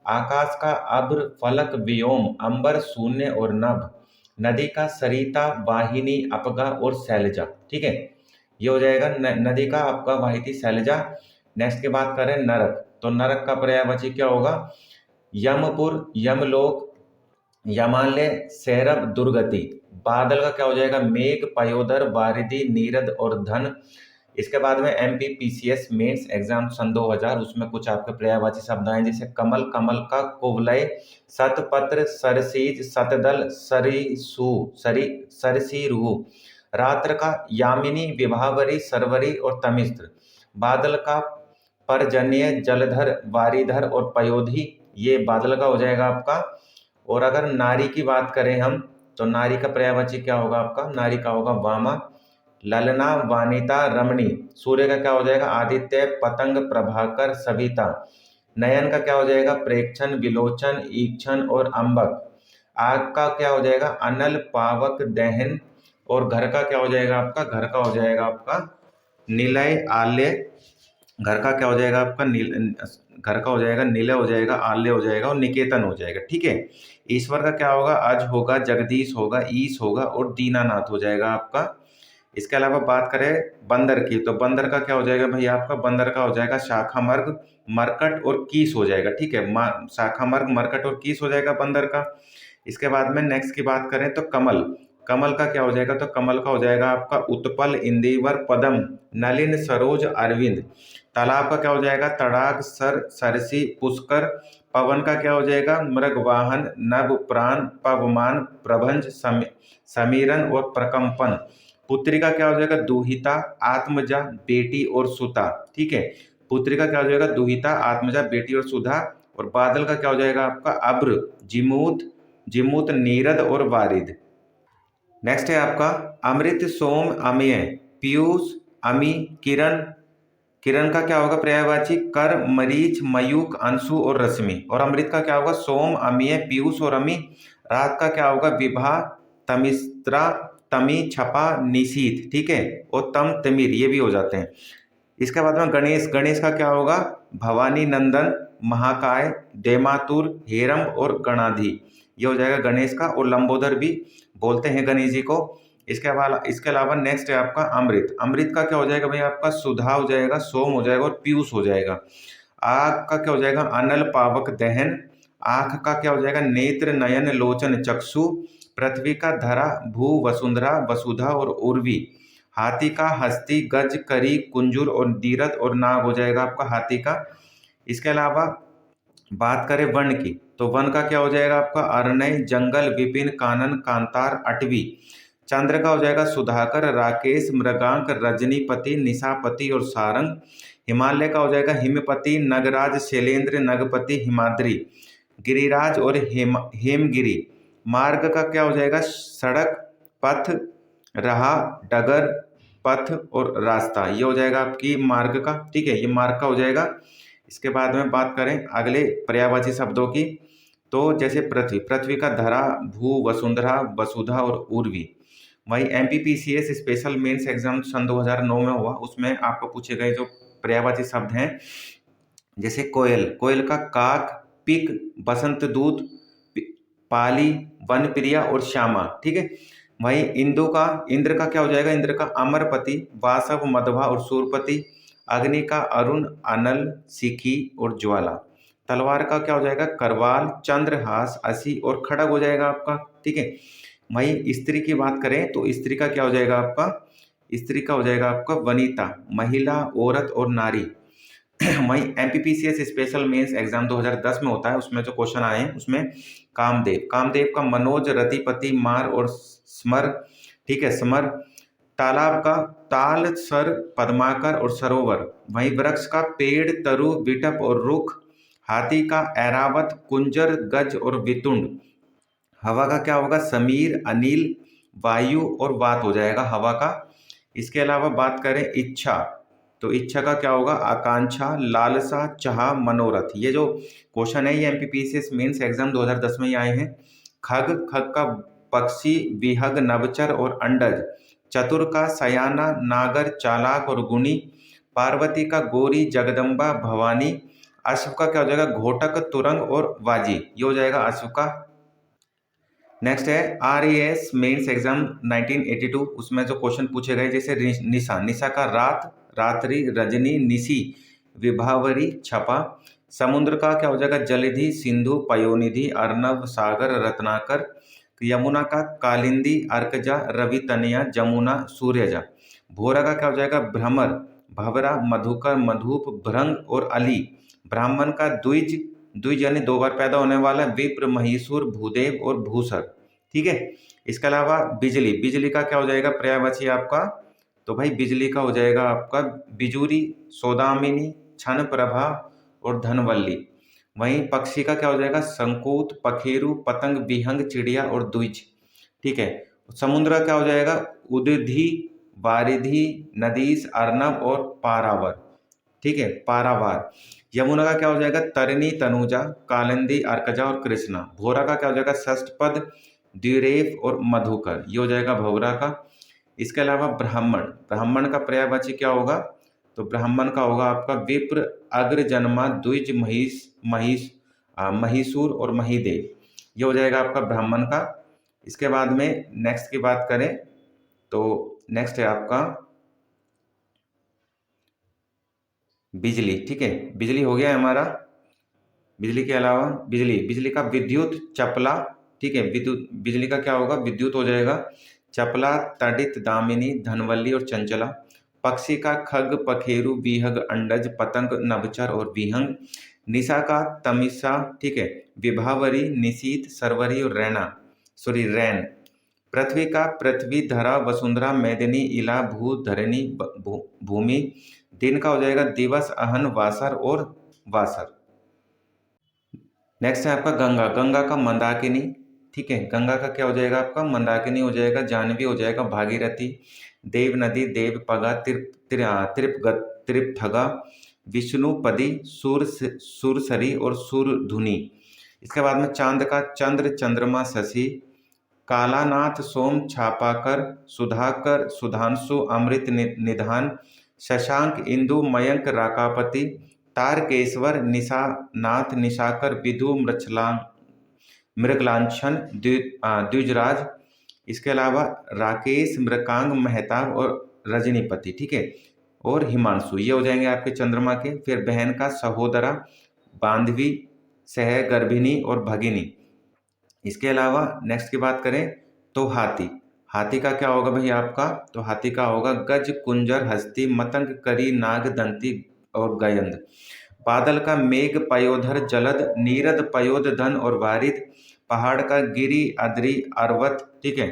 आकाश का अभ्र, फलक, व्योम, अंबर, शून्य और नभ। नदी का सरिता, वाहिनी, अपगा और शैलजा। ठीक है। ये हो जाएगा नदी का आपका वाहिनी, शैलजा। नेक्स्ट की बात करें नरक, तो नरक का पर्यायवाची क्या होगा? यमपुर, यमलोक, यमालय, सैरभ, दुर्गति। बादल का क्या हो जाएगा? मेघ, पयोदर, वारिधि, नीरद और धन। इसके बाद में MPPCS मेंस एग्जाम सन 2000, उसमें कुछ आपके पर्यायवाची शब्द आए जैसे कमल, कमल का कुवलय, शतपत्र, सरसीज, शतदल, सरसीरुह। रात्र का यामिनी, विभावरी, सरवरी और तमिस्त्र। बादल का पर्जन्य, जलधर, वारीधर और पयोधी। ये बादल का हो जाएगा आपका। और अगर नारी की बात करें हम, तो नारी का पर्यायवाची क्या होगा आपका? नारी का होगा वामा, ललना, वानिता, रमणी। सूर्य का क्या हो जाएगा? आदित्य, पतंग, प्रभाकर, सविता। नयन का क्या हो जाएगा? प्रेक्षण, विलोचन, ईक्षण और अंबक। आग का क्या हो जाएगा? अनल, पावक, दहन। और घर का क्या हो जाएगा आपका? घर का हो जाएगा आपका निलय, आल्य। घर का क्या हो जाएगा आपका? घर का हो जाएगा निलय, हो जाएगा आल्य, हो जाएगा और निकेतन हो जाएगा। ठीक है। ईश्वर का क्या होगा? अज होगा, जगदीश होगा, ईश होगा और दीनानाथ हो जाएगा आपका। इसके अलावा बात करें बंदर की, तो बंदर का क्या हो जाएगा भैया आपका? बंदर का हो जाएगा शाखामर्ग, मरकट और कीस हो जाएगा। ठीक है। शाखामर्ग, मरकट और कीस हो जाएगा बंदर का। इसके बाद में नेक्स्ट की बात करें तो कमल, कमल का क्या हो जाएगा? तो कमल का हो जाएगा आपका उत्पल, इंदिवर, पदम, नलिन, सरोज, अरविंद। तालाब का क्या हो जाएगा? तड़ाग, सरसी, पुष्कर। पवन का क्या हो जाएगा? मृगवाहन, नभ, प्राण, पवमान, प्रभंज, समीरन और प्रकंपन। पुत्री का क्या हो जाएगा? दुहिता, आत्मजा, बेटी और सुता। ठीक है। पुत्री का क्या हो जाएगा? दुहिता, आत्मजा, बेटी और सुधा। और बादल का क्या हो जाएगा आपका? अभ्र, जिमूत, नीरद और वारिद। नेक्स्ट है आपका अमृत, सोम, अमेय, पीयूष, अमी, किरण। किरण का क्या होगा पर्यायवाची? कर, मरीच, मयूख, अंशु और रश्मि। और अमृत का क्या होगा? सोम, अमीय, पीयूष और अमी। रात का क्या होगा? विभा, तमिस्त्रा, तमी, छपा, निशीथ। ठीक है। और तम, तिमिर, ये भी हो जाते हैं। इसके बाद में गणेश, गणेश का क्या होगा? भवानी नंदन, महाकाय, देमातुर, हेरम और गणाधि। ये हो जाएगा गणेश का। और लंबोदर भी बोलते हैं गणेश जी को। इसके अलावा नेक्स्ट है आपका अमृत। अमृत का क्या हो जाएगा भाई आपका? सुधा हो जाएगा, सोम हो जाएगा और पीयूष हो जाएगा। आग का क्या हो जाएगा? अनल, पावक, दहन। आंख का क्या हो जाएगा? नेत्र, नयन, लोचन, चक्षु। पृथ्वी का धरा, भू, वसुंधरा, वसुधा और उर्वी। हाथी का हस्ती, गज, करी, कुंजुर और दीरथ और नाग हो जाएगा आपका हाथी का। इसके अलावा बात करें वन की, तो वन का क्या हो जाएगा आपका अरण्य, जंगल, विपिन, कानन, कांतार, अटवी। चंद्र का हो जाएगा सुधाकर, राकेश, मृगांक, रजनीपति, निशापति और सारंग। हिमालय का हो जाएगा हिमपति, नगराज, शैलेंद्र, नगपति, हिमाद्री, गिरिराज और हेमगिरी। मार्ग का क्या हो जाएगा सड़क, पथ, राह, डगर, पथ और रास्ता। ये हो जाएगा आपकी मार्ग का, ठीक है, ये मार्ग का हो जाएगा। इसके बाद में बात करें अगले पर्यायवाची शब्दों की, तो जैसे पृथ्वी, पृथ्वी का धरा, भू, वसुंधरा, वसुधा और उर्वी। वही एमपीपीसीएस स्पेशल मेंस एग्जाम सन 2009 में हुआ, उसमें आपको पूछे गए जो पर्यायवाची शब्द हैं, जैसे कोयल, कोयल का काक, पिक, बसंत दूत, पाली, वनप्रिया और श्यामा, ठीक है। वही इंदु का, इंद्र का क्या हो जाएगा, इंद्र का अमरपति, वासव, मधवा और सूरपति। अग्नि का अरुण, अनल, सिखी और ज्वाला। तलवार का क्या हो जाएगा करवाल, चंद्रहास, असी और खड़ग हो जाएगा आपका, ठीक है। वही स्त्री की बात करें तो स्त्री का क्या हो जाएगा आपका, स्त्री का हो जाएगा आपका वनिता, महिला, औरत और नारी। वही एमपीपीसीएस स्पेशल मेंस एग्जाम 2010 में होता है, उसमें जो क्वेश्चन आए हैं उसमें कामदेव, कामदेव का मनोज, रतिपति, मार और स्मर, ठीक है, स्मर। तालाब का ताल, सर, पद्माकर और सरोवर। वहीं वृक्ष का पेड़, तरु, विटप और रुख। हाथी का ऐरावत, कुंजर, गज और वितुंड। हवा का क्या होगा समीर, अनिल, वायु और वात हो जाएगा हवा का। इसके अलावा बात करें इच्छा, तो इच्छा का क्या होगा आकांक्षा, लालसा, चाह, मनोरथ। ये जो क्वेश्चन है ये एमपीपीसीएस मेंस एग्जाम 2010 में ही आए हैं। खग, खग का पक्षी, विहग, नवचर और अंडज। चतुर का सयाना, नागर, चालाक और गुणी। पार्वती का गौरी, जगदम्बा, भवानी। अश्व का क्या हो जाएगा घोटक, तुरंग और वाजी। ये हो जाएगा अश्व का। नेक्स्ट है आरएएस मेंस एग्जाम 1982, उसमें जो क्वेश्चन पूछे गए जैसे निशा, निशा का रात, रात्रि, रजनी, निशी, विभावरी, छपा। समुद्र का क्या हो जाएगा जलधि, सिंधु, पयोनिधि, अर्नव, सागर, रत्नाकर। यमुना का कालिंदी, अर्कजा, रवि, तनया, जमुना, सूर्यजा। भोरा का क्या हो जाएगा भ्रमर, भवरा, मधुकर, मधुप, भृंग और अली। ब्राह्मण का द्विज, द्विज यानी दो बार पैदा होने वाला, विप्र, महीसुर, भूदेव और भूसर, ठीक है। इसके अलावा बिजली, बिजली का क्या हो जाएगा पर्यायवाची आपका, तो भाई बिजली का हो जाएगा आपका बिजूरी, सौदामिनी, छन प्रभा और धनवल्ली। वहीं पक्षी का क्या हो जाएगा संकूत, पखेरु, पतंग, विहंग, चिड़िया और द्विज, ठीक है। समुद्र का क्या हो जाएगा उदधि, वारिधि, नदीस, अर्नब और पारावर, ठीक है, पारावार। यमुना का क्या हो जाएगा तरनी, तनुजा, कालिंदी, अर्कजा और कृष्णा। भोरा का क्या हो जाएगा षष्ठपद, द्विरेफ और मधुकर। ये हो जाएगा भौरा का। इसके अलावा ब्राह्मण, ब्राह्मण का पर्यायवाची क्या होगा, तो ब्राह्मण का होगा आपका विप्र, अग्र, जन्मा, द्विज, महीसुर और महीदेव। ये हो जाएगा आपका ब्राह्मण का। इसके बाद में नेक्स्ट की बात करें तो नेक्स्ट है आपका बिजली, ठीक है। बिजली हो गया है हमारा। बिजली के अलावा बिजली, बिजली का विद्युत, चपला, ठीक है, विद्युत, बिजली का क्या होगा विद्युत हो जाएगा। चपला, तड़ित, दामिनी, धनवल्ली और चंचला। पक्षी का खग, पखेरु, विहग, अंडज, पतंग, नभचर और विहंग। निशा का तमिसा, ठीक है, विभावरी, निशीत, सरवरी और रैना, सॉरी रैन। पृथ्वी का पृथ्वी, धरा, वसुंधरा, मेदिनी, इला, भू, धरणी, भूमि। दिन का हो जाएगा दिवस, अहन, वासर और वासर। नेक्स्ट है आपका गंगा, गंगा का मंदाकिनी, ठीक है, गंगा का क्या हो जाएगा आपका मंदाकिनी हो जाएगा, जाह्नवी हो जाएगा, भागीरथी, देव नदी, देवपगा, त्रिपथगा, विष्णुपदी, सुरसरी और सुरधुनी। इसके बाद में चांद का चंद्र, चंद्रमा, शशि। कालानाथ, सोम, छापाकर, सुधाकर, सुधांशु, अमृत निधान। शशांक, इंदु, मयंक, राकापति। तारकेश्वर, निशानाथ, निशाकर, विदु, मृगलांछन, द्विजराज। इसके अलावा राकेश, मृकांग, महताब और रजनीपति, ठीक है, और हिमांशु। ये हो जाएंगे आपके चंद्रमा के। फिर बहन का सहोदरा, बांधवी, सहगर्भिणी और भगिनी। इसके अलावा नेक्स्ट की बात करें तो हाथी, हाथी का क्या होगा भैया आपका? तो हाथी का होगा गज, कुंजर, हस्ती, मतंग, करी, नाग, दंती और गयंद। बादल का मेघ, पयोधर, जलद, नीरद, पयोध, धन और वारिद। पहाड़ का गिरि, अद्रि, अर्वत, ठीक है।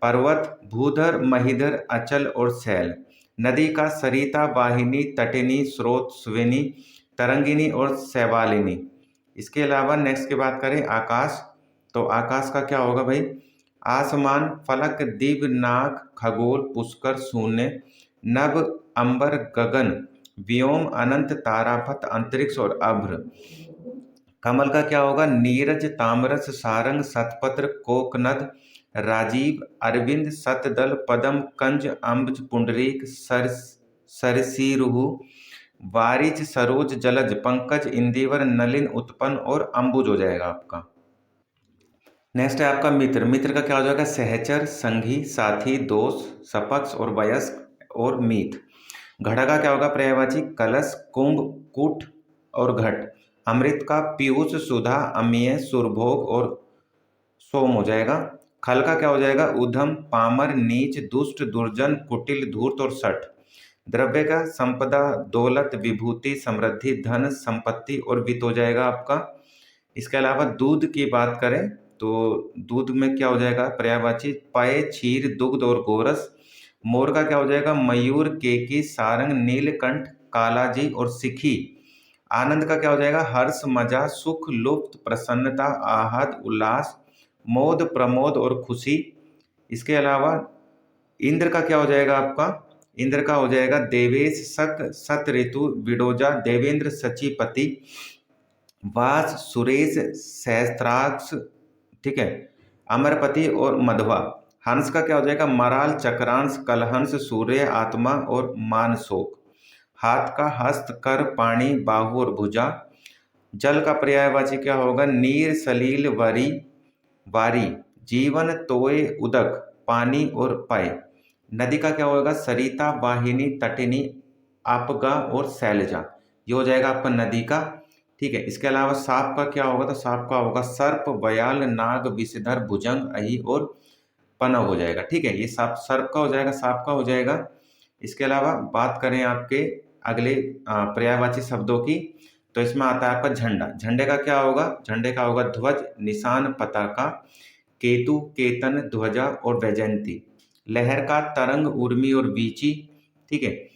पर्वत, भूधर, महीधर, अचल और शैल। नदी का सरिता, वाहिनी, तटिनी, स्रोत, स्विनी, तरंगिनी और शैवालिनी। इसके अलावा नेक्स्ट की बात करें आकाश, तो आकाश का क्या होगा भाई? आसमान, फलक, दिव, नाग, खगोल, पुष्कर, शून्य, नभ, अंबर, गगन, व्योम, अनंत, तारापथ, अंतरिक्ष और अभ्र। कमल का क्या होगा? नीरज, तामरस, सारंग, शतपत्र, कोकनद, राजीव, अरविंद, शतदल, पद्म, कंज, अम्बज, पुंडरीक, सरसीरुह, वारिज, सरोज, जलज, पंकज, इंदिवर, नलिन, उत्पन्न और अंबुज हो जाएगा आपका। नेक्स्ट है आपका मित्र। मित्र का क्या हो जाएगा? सहचर, संगी, साथी, दोस्त, सपक्ष और वयस्क और मीत। घड़ा का क्या होगा? पर्यायवाची कलश, कुंभ, कूट और घट। अमृत का पीयूष, सुधा, अमीय, सुरभोग और सोम हो जाएगा। खल का क्या हो जाएगा? उधम, पामर, नीच, दुष्ट, दुर्जन, कुटिल, धूर्त और सठ। द्रव्य का संपदा, दौलत, विभूति, समृद्धि, धन, संपत्ति और वित्त हो जाएगा आपका। इसके अलावा दूध की बात करें तो दूध में क्या हो जाएगा? पर्यायवाची पय, क्षीर, दुग्ध और गोरस। मोर का क्या हो जाएगा? मयूर, केकी, सारंग, नीलकंठ, कालाजी और सिखी। आनंद का क्या हो जाएगा? हर्ष, मजा, सुख, लुप्त, प्रसन्नता, आहत, उल्लास, मोद, प्रमोद और खुशी। इसके अलावा इंद्र का क्या हो जाएगा आपका? इंद्र का हो जाएगा देवेश, शक, सत ऋतु, विडोजा, देवेंद्र, सचीपति, वास, सुरेश, सहस्त्राक्ष, ठीक है, अमरपति और मधवा। हंस का क्या हो जाएगा? मराल, चक्रांश, कलहंस, सूर्य, आत्मा और मानसोक। हाथ का हस्त, कर, पाणी, बाहु और भुजा। जल का पर्यायवाची क्या होगा? नीर, सलील, वरी, वारी, जीवन, तोय, उदक, पानी और पय। नदी का क्या होगा? सरिता, वाहिनी, तटिनी, आपगा और शैलजा। ये हो जाएगा आपका नदी का, ठीक है। इसके अलावा सांप का क्या होगा? तो सांप का होगा सर्प, बयाल, नाग, विषधर, भुजंग, अहि और पनव हो जाएगा, ठीक है। ये सांप सर्प का हो जाएगा, सांप का हो जाएगा। इसके अलावा बात करें आपके अगले पर्यायवाची शब्दों की, तो इसमें आता है आपका झंडा। झंडे का क्या होगा? झंडे का होगा ध्वज, निशान, पताका, केतु, केतन, ध्वजा और वैजयंती। लहर का तरंग, उर्मी और वीची, ठीक है।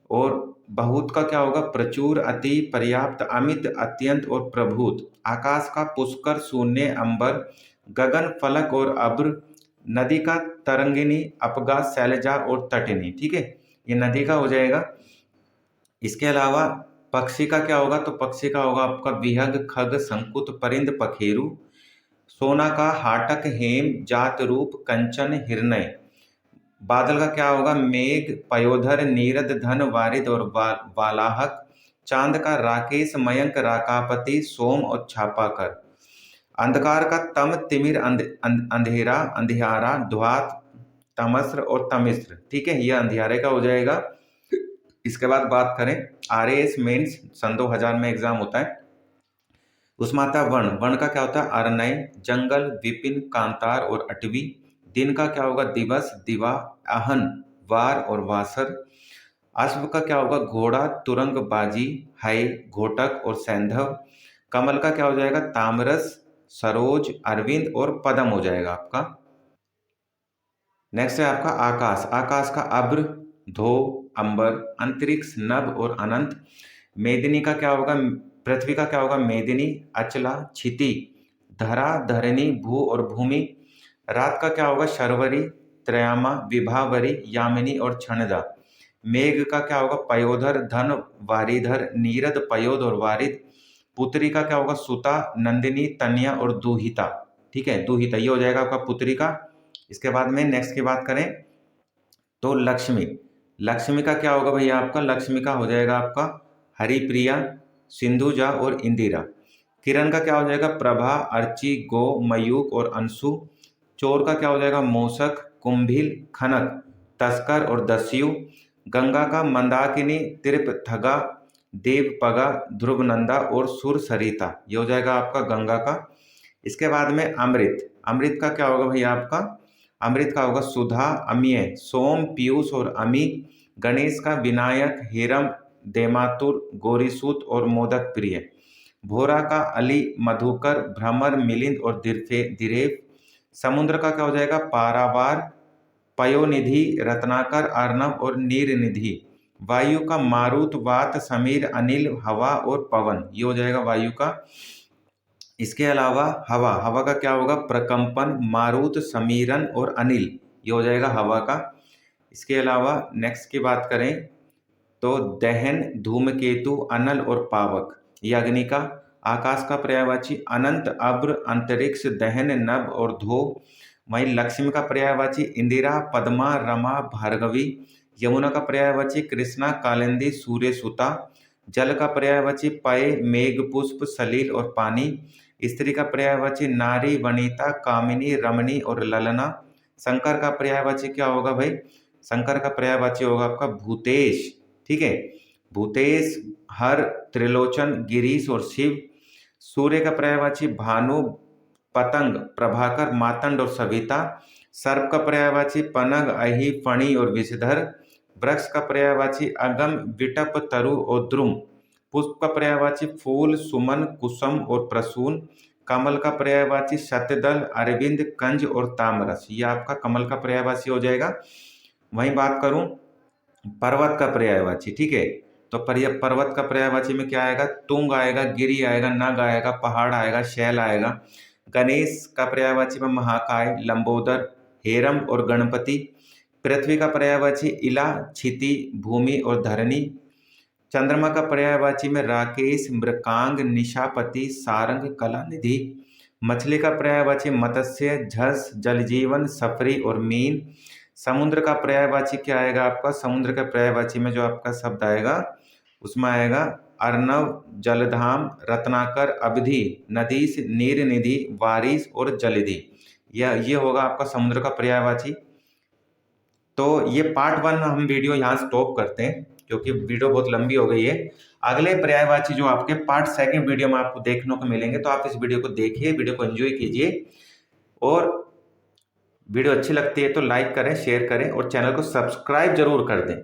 और बहुत का क्या होगा? प्रचुर, अति, पर्याप्त, अमित, अत्यंत और प्रभूत। आकाश का पुष्कर, शून्य, अंबर, गगन, फलक और अब्र। नदी का तरंगिनी, अपगा, शैलजा और तटिनी, ठीक है। ये नदी का हो जाएगा। इसके अलावा पक्षी का क्या होगा? तो पक्षी का होगा आपका विहग, खग, संकुत, परिंद, पखेरु। सोना का हाटक, हेम, जात, रूप, कंचन, हिरण्य। बादल का क्या होगा? मेघ, पयोधर, नीरद, धन, वारिद और वालाहक। चांद का राकेश, मयंक, राकापति, सोम और छापाकर। अंधकार का तम, तिमिर, अंधेरा, अंधियारा, ध्वात, तमस्र और तमिस्र, ठीक है। यह अंधियारे का हो जाएगा। इसके बाद बात करें RAS मेंस सन 2000 में एग्जाम होता है, उसमें आता है वर्ण। वर्ण का क्या होता है? अरनय, जंगल, विपिन, कांतार और अटवी। दिन का क्या होगा? दिवस, दिवा, अहन, वार और वासर। अश्व का क्या होगा? घोड़ा, तुरंग, बाजी, है, घोटक और सैंधव। कमल का क्या हो जाएगा? तामरस, सरोज, अरविंद और पदम हो जाएगा आपका। नेक्स्ट है आपका आकाश। आकाश का अभ्र, धो, अंबर, अंतरिक्ष, नभ और अनंत। मेदिनी का क्या होगा? पृथ्वी का क्या होगा? मेदिनी, अचला, क्षिति, धरा, धरणी, भू और भूमि। रात का क्या होगा? शर्वरी, त्रयामा, विभावरी, यामिनी और क्षणदा। मेघ का क्या होगा? पयोधर, धन, वारिधर, नीरद, पयोध और वारिद। पुत्री का क्या होगा? सुता, नंदिनी, तन्या और दुहिता, ठीक है, दुहिता। ये हो जाएगा आपका पुत्री का। इसके बाद में नेक्स्ट की बात करें तो लक्ष्मी। लक्ष्मी का क्या होगा भैया आपका? लक्ष्मी का हो जाएगा आपका हरिप्रिया, सिंधुजा और इंदिरा। किरण का क्या हो जाएगा? प्रभा, अर्ची, गो, मयूक और अंशु। चोर का क्या हो जाएगा? मूषक, कुंभिल, खनक, तस्कर और दस्यु। गंगा का मंदाकिनी, तिरप, थगा, देवपगा, ध्रुवनंदा और सुर सरिता। ये हो जाएगा आपका गंगा का। इसके बाद में अमृत। अमृत का क्या होगा भैया आपका? अमृत का होगा सुधा, अमीय, सोम, पीयूष और अमी। गणेश का विनायक, हेरम, देमातुर, गौरीसूत और मोदक प्रिय। भोरा का अली, मधुकर, भ्रमर, मिलिंद और दिरेव। समुद्र का क्या हो जाएगा, पारावार, पयोनिधि, रत्नाकर, अर्णव और नीरनिधि। वायु का मारुत, वात, समीर, अनिल, हवा और पवन, ये हो जाएगा वायु का। इसके अलावा हवा, हवा का क्या होगा, प्रकंपन, मारुत, समीरन और अनिल, ये हो जाएगा हवा का। इसके अलावा नेक्स्ट की बात करें तो दहन, धूमकेतु, अनल और पावक, ये अग्नि का। आकाश का पर्यायवाची अनंत, अब्र, अंतरिक्ष, दहन, नभ और धो। वहीं लक्ष्मी का पर्यायवाची इंदिरा, पद्मा, रमा, भार्गवी। यमुना का पर्यायवाची कृष्णा, कालिंदी, सूर्य, सुता। जल का पर्यायवाची पय, मेघ, पुष्प, सलील और पानी। स्त्री का पर्यायवाची नारी, वनिता, कामिनी, रमणी और ललना। शंकर का पर्यायवाची क्या होगा भाई, शंकर का पर्यायवाची होगा आपका भूतेश, ठीक है, भूतेश, हर, त्रिलोचन, गिरीश और शिव। सूर्य का पर्यायवाची भानु, पतंग, प्रभाकर, मातंड और सविता। सर्प का पर्यायवाची पनग, अहि, फणी और विषधर। वृक्ष का पर्यायवाची अगम, विटप, तरु और द्रुम। पुष्प का पर्यायवाची फूल, सुमन, कुसुम और प्रसून। कमल का पर्यायवाची शतदल, अरविंद, कंज और तामरस, ये आपका कमल का पर्यायवाची हो जाएगा। वहीं बात करूं पर्वत का पर्यायवाची, ठीक है, तो पर्वत का पर्यायवाची में क्या आएगा, तुंग आएगा, गिरी आएगा, नग आएगा, पहाड़ आएगा, शैल आएगा। गणेश का पर्यायवाची में महाकाय, लंबोदर, हेरम और गणपति। पृथ्वी का पर्यायवाची इला, क्षिति, भूमि और धरणी। चंद्रमा का पर्यायवाची में राकेश, मृकांग, निशापति, सारंग, कलानिधि। मछली का पर्यायवाची मत्स्य, झस, जलजीवन, सफरी और मीन। समुद्र का पर्यायवाची क्या आएगा आपका, समुद्र का पर्यायवाची में जो आपका शब्द आएगा उसमें आएगा अर्णव, जलधाम, रत्नाकर, अवधि, नदीश, नीरनिधि, वारिस और जलधि, ये होगा आपका समुद्र का पर्यायवाची। तो ये पार्ट 1 हम वीडियो यहाँ स्टॉप करते हैं क्योंकि वीडियो बहुत लंबी हो गई है। अगले पर्यायवाची जो आपके पार्ट 2 वीडियो में आपको देखने को मिलेंगे, तो आप इस वीडियो को देखिए, वीडियो को एंजॉय कीजिए, और वीडियो अच्छी लगती है तो लाइक करें, शेयर करें और चैनल को सब्सक्राइब जरूर कर दें।